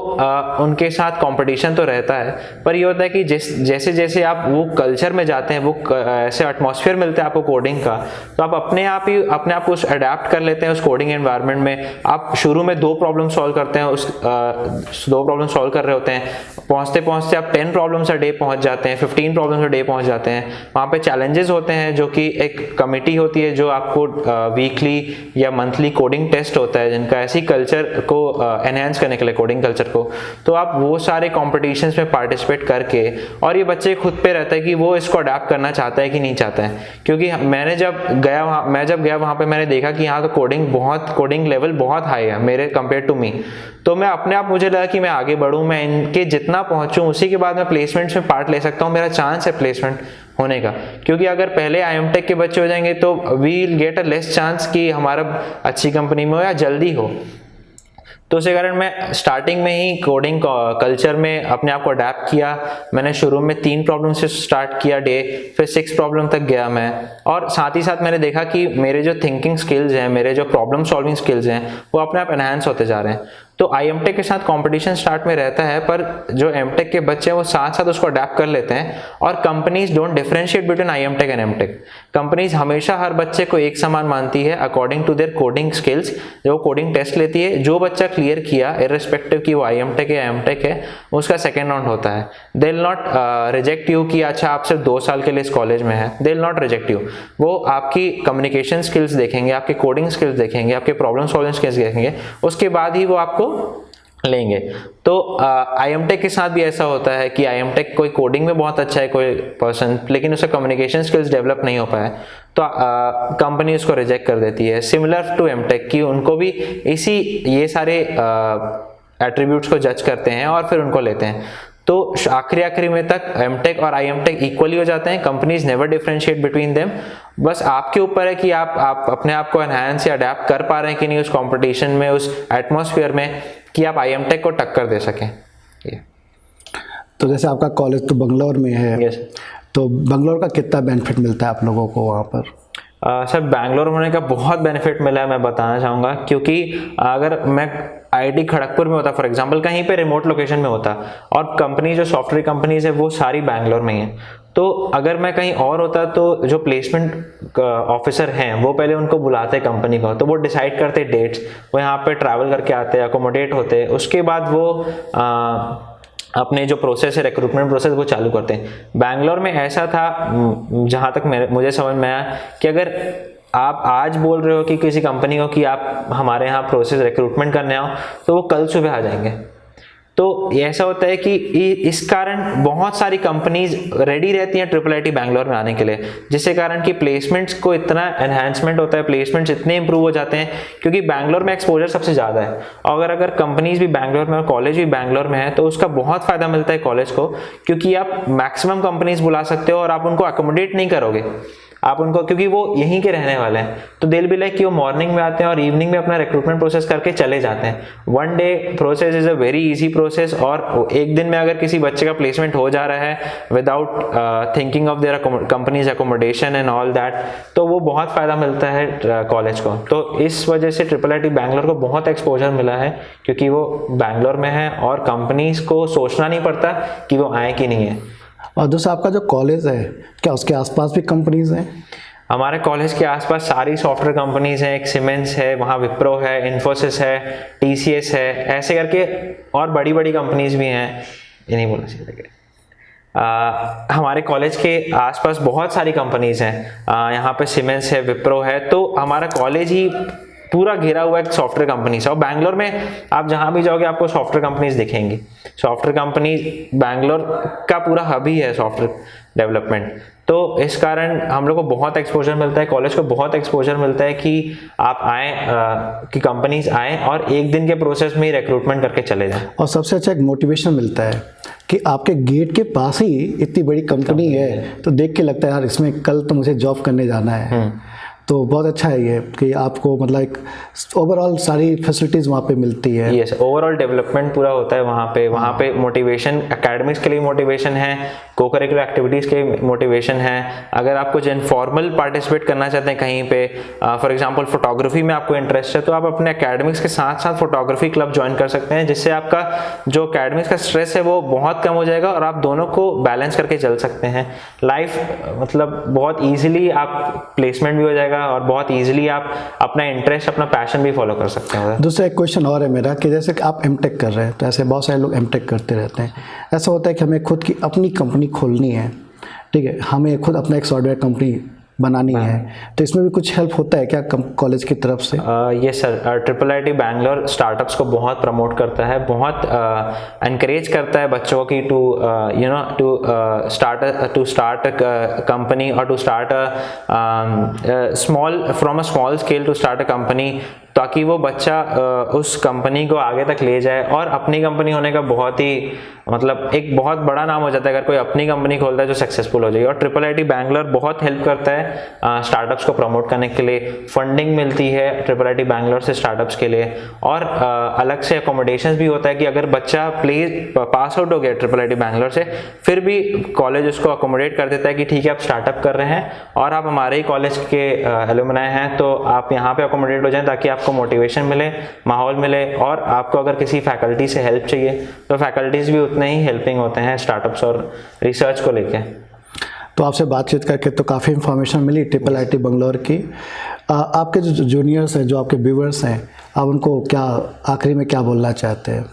उनके साथ कंपटीशन तो रहता है, पर ये होता है कि जैसे जैसे आप वो कल्चर में जाते हैं, वो ऐसे एटमॉस्फेयर मिलता है आपको कोडिंग का, तो आप अपने आप को अडेप्ट कर लेते हैं उस कोडिंग एनवायरनमेंट में। आप शुरू में 2 प्रॉब्लम सॉल्व करते हैं, 2 प्रॉब्लम सॉल्व कर रहे होते हैं, पहुँचते पहुँचते आप 10 प्रॉब्लम्स अ डे पहुँच जाते हैं, 15 प्रॉब्लम्स अ डे पहुँच जाते हैं। वहाँ पे चैलेंजेस होते हैं, जो कि एक कमिटी होती है जो आपको वीकली या मंथली कोडिंग टेस्ट होता है, जिनका ऐसी कल्चर को एनहेंस करने के लिए, कोडिंग कल्चर को, तो आप वो सारे कॉम्पिटिशन्स में पार्टिसिपेट करके, और ये बच्चे खुद पे रहता है कि वो इसको अडेप्ट करना चाहता है कि नहीं चाहता है। क्योंकि मैं जब गया वहाँ पे मैंने देखा कि यहाँ तो कोडिंग लेवल बहुत हाई है मेरे कंपेयर टू मी। तो मैं अपने आप, मुझे लगा कि मैं आगे बढ़ूँ, मैं इनके जितना पहुँचूँ उसी के बाद मैं प्लेसमेंट्स में पार्ट ले सकता हूँ, मेरा चांस है प्लेसमेंट होने का। क्योंकि अगर पहले IMTech के बच्चे हो जाएंगे तो we will get a less chance कि हमारा अच्छी कंपनी में हो या जल्दी हो। तो उसी कारण मैं स्टार्टिंग में ही कोडिंग कल्चर में अपने आप को अडेप्ट किया। मैंने शुरू में 3 प्रॉब्लम से स्टार्ट किया डे, फिर 6 प्रॉब्लम तक गया मैं, और साथ ही साथ मैंने देखा कि मेरे जो थिंकिंग स्किल्स हैं, मेरे जो प्रॉब्लम सॉल्विंग स्किल्स हैं, वो अपने आप एनहांस होते जा रहे हैं। तो IMTech के साथ कंपटीशन स्टार्ट में रहता है, पर जो MTech के बच्चे हैं वो साथ साथ उसको अडेप्ट कर लेते हैं, और companies don't differentiate between IMTech and MTech। Companies हमेशा हर बच्चे को एक समान मानती है according to their coding skills. जो कोडिंग टेस्ट लेती है, जो बच्चा क्लियर किया इररिस्पेक्टिव कि वो IMTech है या MTech है, उसका सेकेंड राउंड होता है। They will not reject you कि अच्छा आप सिर्फ 2 साल के लिए इस कॉलेज में है, they will not reject you. वो आपकी कम्युनिकेशन स्किल्स देखेंगे, आपके कोडिंग स्किल्स देखेंगे, आपके प्रॉब्लम सॉल्विंग स्किल्स देखेंगे, उसके बाद ही वो आपको लेंगे। तो IMTech के साथ भी ऐसा होता है कि IMTech कोई कोडिंग में बहुत अच्छा है कोई पर्सन, लेकिन उसका कम्युनिकेशन स्किल्स डेवलप नहीं हो पाया, तो कंपनी उसको रिजेक्ट कर देती है। सिमिलर टू MTech कि उनको भी ये सारे एट्रीब्यूट्स को जज करते हैं और फिर उनको लेते हैं। तो आखिरी में तक MTech और IMTech इक्वली हो जाते हैं। Companies never differentiate between them. बस आपके ऊपर है कि आप अपने आप को एनहांस या अडेप्ट कर पा रहे हैं कि नहीं उस कंपटीशन में, उस एटमॉस्फेयर में, कि आप IMTech को टक्कर दे सकें। तो जैसे आपका कॉलेज तो बंगलौर में है, yes. तो बंगलौर का कितना बेनिफिट मिलता है आप लोगों को वहाँ पर? सर बैंगलोर होने का बहुत बेनिफिट मिला है, मैं बताना चाहूँगा। क्योंकि अगर मैं IIT खड़गपुर में होता फॉर एग्जांपल, कहीं पे रिमोट लोकेशन में होता, और कंपनी जो सॉफ्टवेयर कंपनीज है वो सारी बैंगलोर में ही है, तो अगर मैं कहीं और होता तो जो प्लेसमेंट ऑफिसर हैं वो पहले उनको बुलाते कंपनी को, तो वो डिसाइड करते डेट्स, वो यहाँ पे ट्रैवल करके आते, अकोमोडेट होते, उसके बाद वो अपने जो प्रोसेस है, रिक्रूटमेंट प्रोसेस, वो चालू करते हैं। बैंगलोर में ऐसा था, जहाँ तक मुझे समझ में आया, कि अगर आप आज बोल रहे हो कि किसी कंपनी को कि आप हमारे यहाँ प्रोसेस रिक्रूटमेंट करने आओ, तो वो कल सुबह आ जाएंगे। तो ऐसा होता है कि इस कारण बहुत सारी कंपनीज रेडी रहती हैं IIIT बैंगलोर में आने के लिए, जिससे कारण कि प्लेसमेंट्स को इतना एनहांसमेंट होता है, प्लेसमेंट्स इतने इंप्रूव हो जाते हैं, क्योंकि बैंगलोर में एक्सपोजर सबसे ज़्यादा है। और अगर कंपनीज भी बैंगलोर में और कॉलेज भी बैंगलोर में है, तो उसका बहुत फ़ायदा मिलता है कॉलेज को, क्योंकि आप मैक्सिमम कंपनीज बुला सकते हो और आप उनको अकोमोडेट नहीं करोगे आप उनको, क्योंकि वो यहीं के रहने वाले हैं। तो दिल भी लाइक कि वो मॉर्निंग में आते हैं और इवनिंग में अपना रिक्रूटमेंट प्रोसेस करके चले जाते हैं। 1 day process is a very easy process, और एक दिन में अगर किसी बच्चे का प्लेसमेंट हो जा रहा है without thinking of their companies accommodation and all that, तो वो बहुत फ़ायदा मिलता है कॉलेज को। तो इस वजह से IIIT बैंगलोर को बहुत एक्सपोजर मिला है, क्योंकि वो बैंगलोर में है और कंपनीज को सोचना नहीं पड़ता कि वो आए कि नहीं है। और दूसरा आपका जो कॉलेज है, क्या उसके आसपास भी कंपनीज हैं? हमारे कॉलेज के आसपास सारी सॉफ्टवेयर कंपनीज हैं, एक सीमेंस है, वहाँ विप्रो है, इन्फोसिस है, TCS है, ऐसे करके और बड़ी बड़ी कंपनीज भी हैं, ये नहीं बोलना चाहिए। हमारे कॉलेज के आसपास बहुत सारी कंपनीज हैं, यहाँ पे सीमेंस है, विप्रो है, तो हमारा कॉलेज ही पूरा घिरा हुआ एक सॉफ्टवेयर कंपनी से। और बैंगलोर में आप जहाँ भी जाओगे आपको सॉफ्टवेयर कंपनीज दिखेंगी। सॉफ्टवेयर कंपनी बैंगलोर का पूरा हब ही है सॉफ्टवेयर डेवलपमेंट। तो इस कारण हम लोग को बहुत एक्सपोजर मिलता है, कॉलेज को बहुत एक्सपोजर मिलता है कि आप आएँ, कि कंपनीज आएँ और एक दिन के प्रोसेस में ही रिक्रूटमेंट करके चले जाएं। और सबसे अच्छा एक मोटिवेशन मिलता है कि आपके गेट के पास ही इतनी बड़ी कंपनी है, तो देख के लगता है यार इसमें कल तो मुझे जॉब करने जाना है। तो बहुत अच्छा है ये कि आपको मतलब एक ओवरऑल सारी फैसिलिटीज़ वहाँ पे मिलती है। यस, ओवरऑल डेवलपमेंट पूरा होता है वहाँ पे मोटिवेशन, एकेडमिक्स के लिए मोटिवेशन है, को करिकुलर एक्टिविटीज़ के मोटिवेशन है। अगर आप कुछ इनफॉर्मल पार्टिसिपेट करना चाहते हैं कहीं पे, फॉर एग्जांपल फोटोग्राफी में आपको इंटरेस्ट है, तो आप अपने एकेडमिक्स के साथ साथ फोटोग्राफी क्लब ज्वाइन कर सकते हैं, जिससे आपका जो एकेडमिक्स का स्ट्रेस है वो बहुत कम हो जाएगा और आप दोनों को बैलेंस करके चल सकते हैं। लाइफ मतलब बहुत ईजिली आप प्लेसमेंट भी हो जाएगा और बहुत इजीली आप अपना इंटरेस्ट, अपना पैशन भी फॉलो कर सकते हैं। दूसरा एक क्वेश्चन और है मेरा कि जैसे कि आप एमटेक कर रहे हैं, तो ऐसे बहुत सारे लोग एमटेक करते रहते हैं। ऐसा होता है कि हमें खुद की अपनी कंपनी खोलनी है, ठीक है, हमें खुद अपना एक सॉफ्टवेयर कंपनी बनानी है, तो इसमें भी कुछ हेल्प होता है क्या कॉलेज की तरफ से? ये सर, IIIT बैंगलोर स्टार्टअप्स को बहुत प्रमोट करता है, बहुत एनकरेज करता है बच्चों की टू स्टार्ट अ कंपनी और to start from a small scale to start a company, ताकि वो बच्चा उस कंपनी को आगे तक ले जाए। और अपनी कंपनी होने का बहुत ही मतलब एक बहुत बड़ा नाम हो जाता है अगर कोई अपनी कंपनी खोलता है जो सक्सेसफुल हो जाएगी। और IIIT बैंगलोर बहुत हेल्प करता है स्टार्टअप्स को प्रमोट करने के लिए, फंडिंग मिलती है IIIT बैंगलोर से स्टार्टअप्स के लिए, और अलग से अकोमोडेशंस भी होता है कि अगर बच्चा पास आउट हो गया IIIT बैंगलोर से, फिर भी कॉलेज उसको अकोमोडेट कर देता है कि ठीक है आप स्टार्टअप कर रहे हैं और आप हमारे ही कॉलेज के एलुमनाई हैं, तो आप यहाँ पे अकोमोडेट हो जाएं ताकि आपको मोटिवेशन मिले, माहौल मिले। और आपको अगर किसी फैकल्टी से हेल्प चाहिए तो फैकल्टीज़ भी उतने ही हेल्पिंग होते हैं स्टार्टअप्स और रिसर्च को लेके। तो आपसे बातचीत करके तो काफ़ी इन्फॉर्मेशन मिली IIIT बैंगलोर की। आपके जो जूनियर्स हैं, जो आपके व्यूवर्स हैं, आप उनको क्या आखिरी में क्या बोलना चाहते हैं?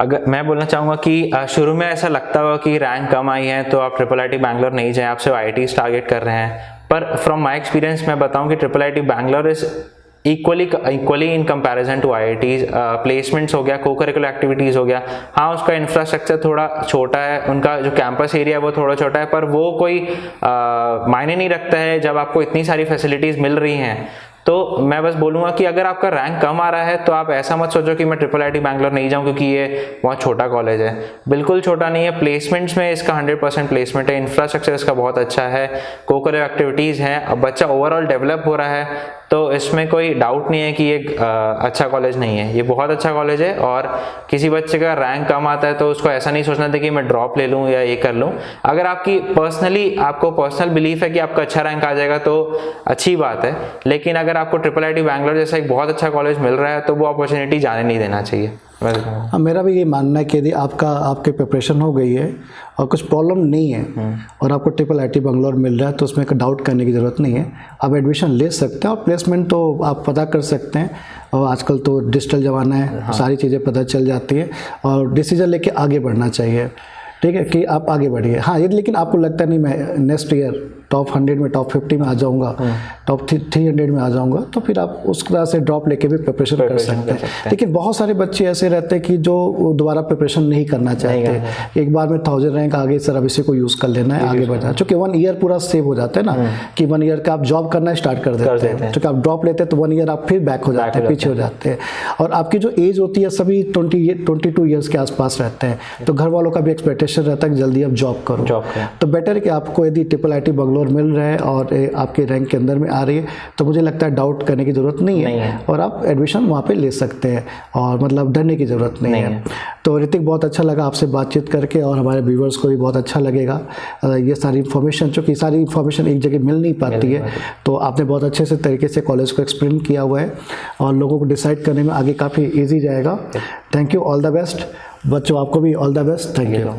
अगर मैं बोलना चाहूँगा कि शुरू में ऐसा लगता होगा कि रैंक कम आई है तो आप IIIT बैंगलोर नहीं जाएं, आप सिर्फ IITs टारगेट कर रहे हैं, पर फ्रॉम माई एक्सपीरियंस मैं बताऊँ कि IIIT Bangalore is equally in comparison to IITs। Placements हो गया, को करिकुलर एक्टिविटीज़ हो गया, हाँ उसका इंफ्रास्ट्रक्चर थोड़ा छोटा है, उनका जो कैंपस एरिया है वो थोड़ा छोटा है, पर वो कोई मायने नहीं रखता है जब आपको इतनी सारी फैसिलिटीज़ मिल रही हैं। तो मैं बस बोलूँगा कि अगर आपका रैंक कम आ रहा है तो आप ऐसा मत सोचो कि मैं IIIT बैंगलोर नहीं जाऊँ क्योंकि ये बहुत छोटा कॉलेज है। बिल्कुल छोटा नहीं है, प्लेसमेंट्स में इसका 100% प्लेसमेंट है, इंफ्रास्ट्रक्चर इसका बहुत अच्छा है, को करिकुलर एक्टिविटीज़ हैं, अब बच्चा ओवरऑल डेवलप हो रहा है, तो इसमें कोई डाउट नहीं है कि ये अच्छा कॉलेज नहीं है, ये बहुत अच्छा कॉलेज है। और किसी बच्चे का रैंक कम आता है तो उसको ऐसा नहीं सोचना था कि मैं ड्रॉप ले लूँ या ये कर लूँ। अगर आपको पर्सनल बिलीफ है कि आपका अच्छा रैंक आ जाएगा तो अच्छी बात है, लेकिन अगर आपको IIIT बैंगलोर जैसा एक बहुत अच्छा कॉलेज मिल रहा है तो वो अपॉर्चुनिटी जाने नहीं देना चाहिए। मेरा भी ये मानना है कि यदि आपके प्रिपरेशन हो गई है और कुछ प्रॉब्लम नहीं है और आपको IIIT बैंगलोर मिल रहा है तो उसमें डाउट करने की ज़रूरत नहीं है, आप एडमिशन ले सकते हैं और प्लेसमेंट तो आप पता कर सकते हैं। और आजकल तो डिजिटल ज़माना है, हाँ। सारी चीज़ें पता चल जाती है और डिसीजन लेके आगे बढ़ना चाहिए, ठीक है, कि आप आगे बढ़िए। हाँ, ये लेकिन आपको लगता नहीं मैं नेक्स्ट ईयर टॉप 100 में, टॉप 50 में आ जाऊंगा, टॉप 300 में आ जाऊंगा, तो फिर आप उस तरह से ड्रॉप लेके भी प्रिपरेशन कर सकते हैं। लेकिन बहुत सारे बच्चे ऐसे रहते हैं कि जो दोबारा प्रिपरेशन नहीं करना चाहते, एक बार में 1000 रैंक आ गई, सर अब इसी को यूज़ कर लेना है, आगे बढ़ना है। चूँकि 1 ईयर पूरा सेव हो जाता है ना, कि 1 ईयर का आप जॉब करना स्टार्ट कर देते हैं, चूँकि आप ड्रॉप लेते हैं तो 1 ईयर आप फिर बैक हो जाते हैं, पीछे हो जाते हैं। और आपकी जो एज होती है सभी 22 ईयर्स के आसपास रहते हैं, तो घर वालों का भी एक्सपेक्टेशन रहता है कि जल्दी आप जॉब करो। तो बेटर है कि आपको यदि IIIT बैंगलोर मिल रहा है और आपके रैंक के अंदर में आ रही है तो मुझे लगता है डाउट करने की ज़रूरत नहीं है और आप एडमिशन वहाँ पे ले सकते हैं और मतलब डरने की ज़रूरत नहीं है। तो ऋतिक, बहुत अच्छा लगा आपसे बातचीत करके और हमारे व्यूवर्स को भी बहुत अच्छा लगेगा। ये सारी इन्फॉर्मेशन, चूँकि सारी इन्फॉर्मेशन एक जगह मिल नहीं पाती है, तो आपने बहुत अच्छे से तरीके से कॉलेज को एक्सप्लेन किया हुआ है और लोगों को डिसाइड करने में आगे काफ़ी ईजी जाएगा। Thank you, all the best बच्चों, आपको भी all the best, thank you.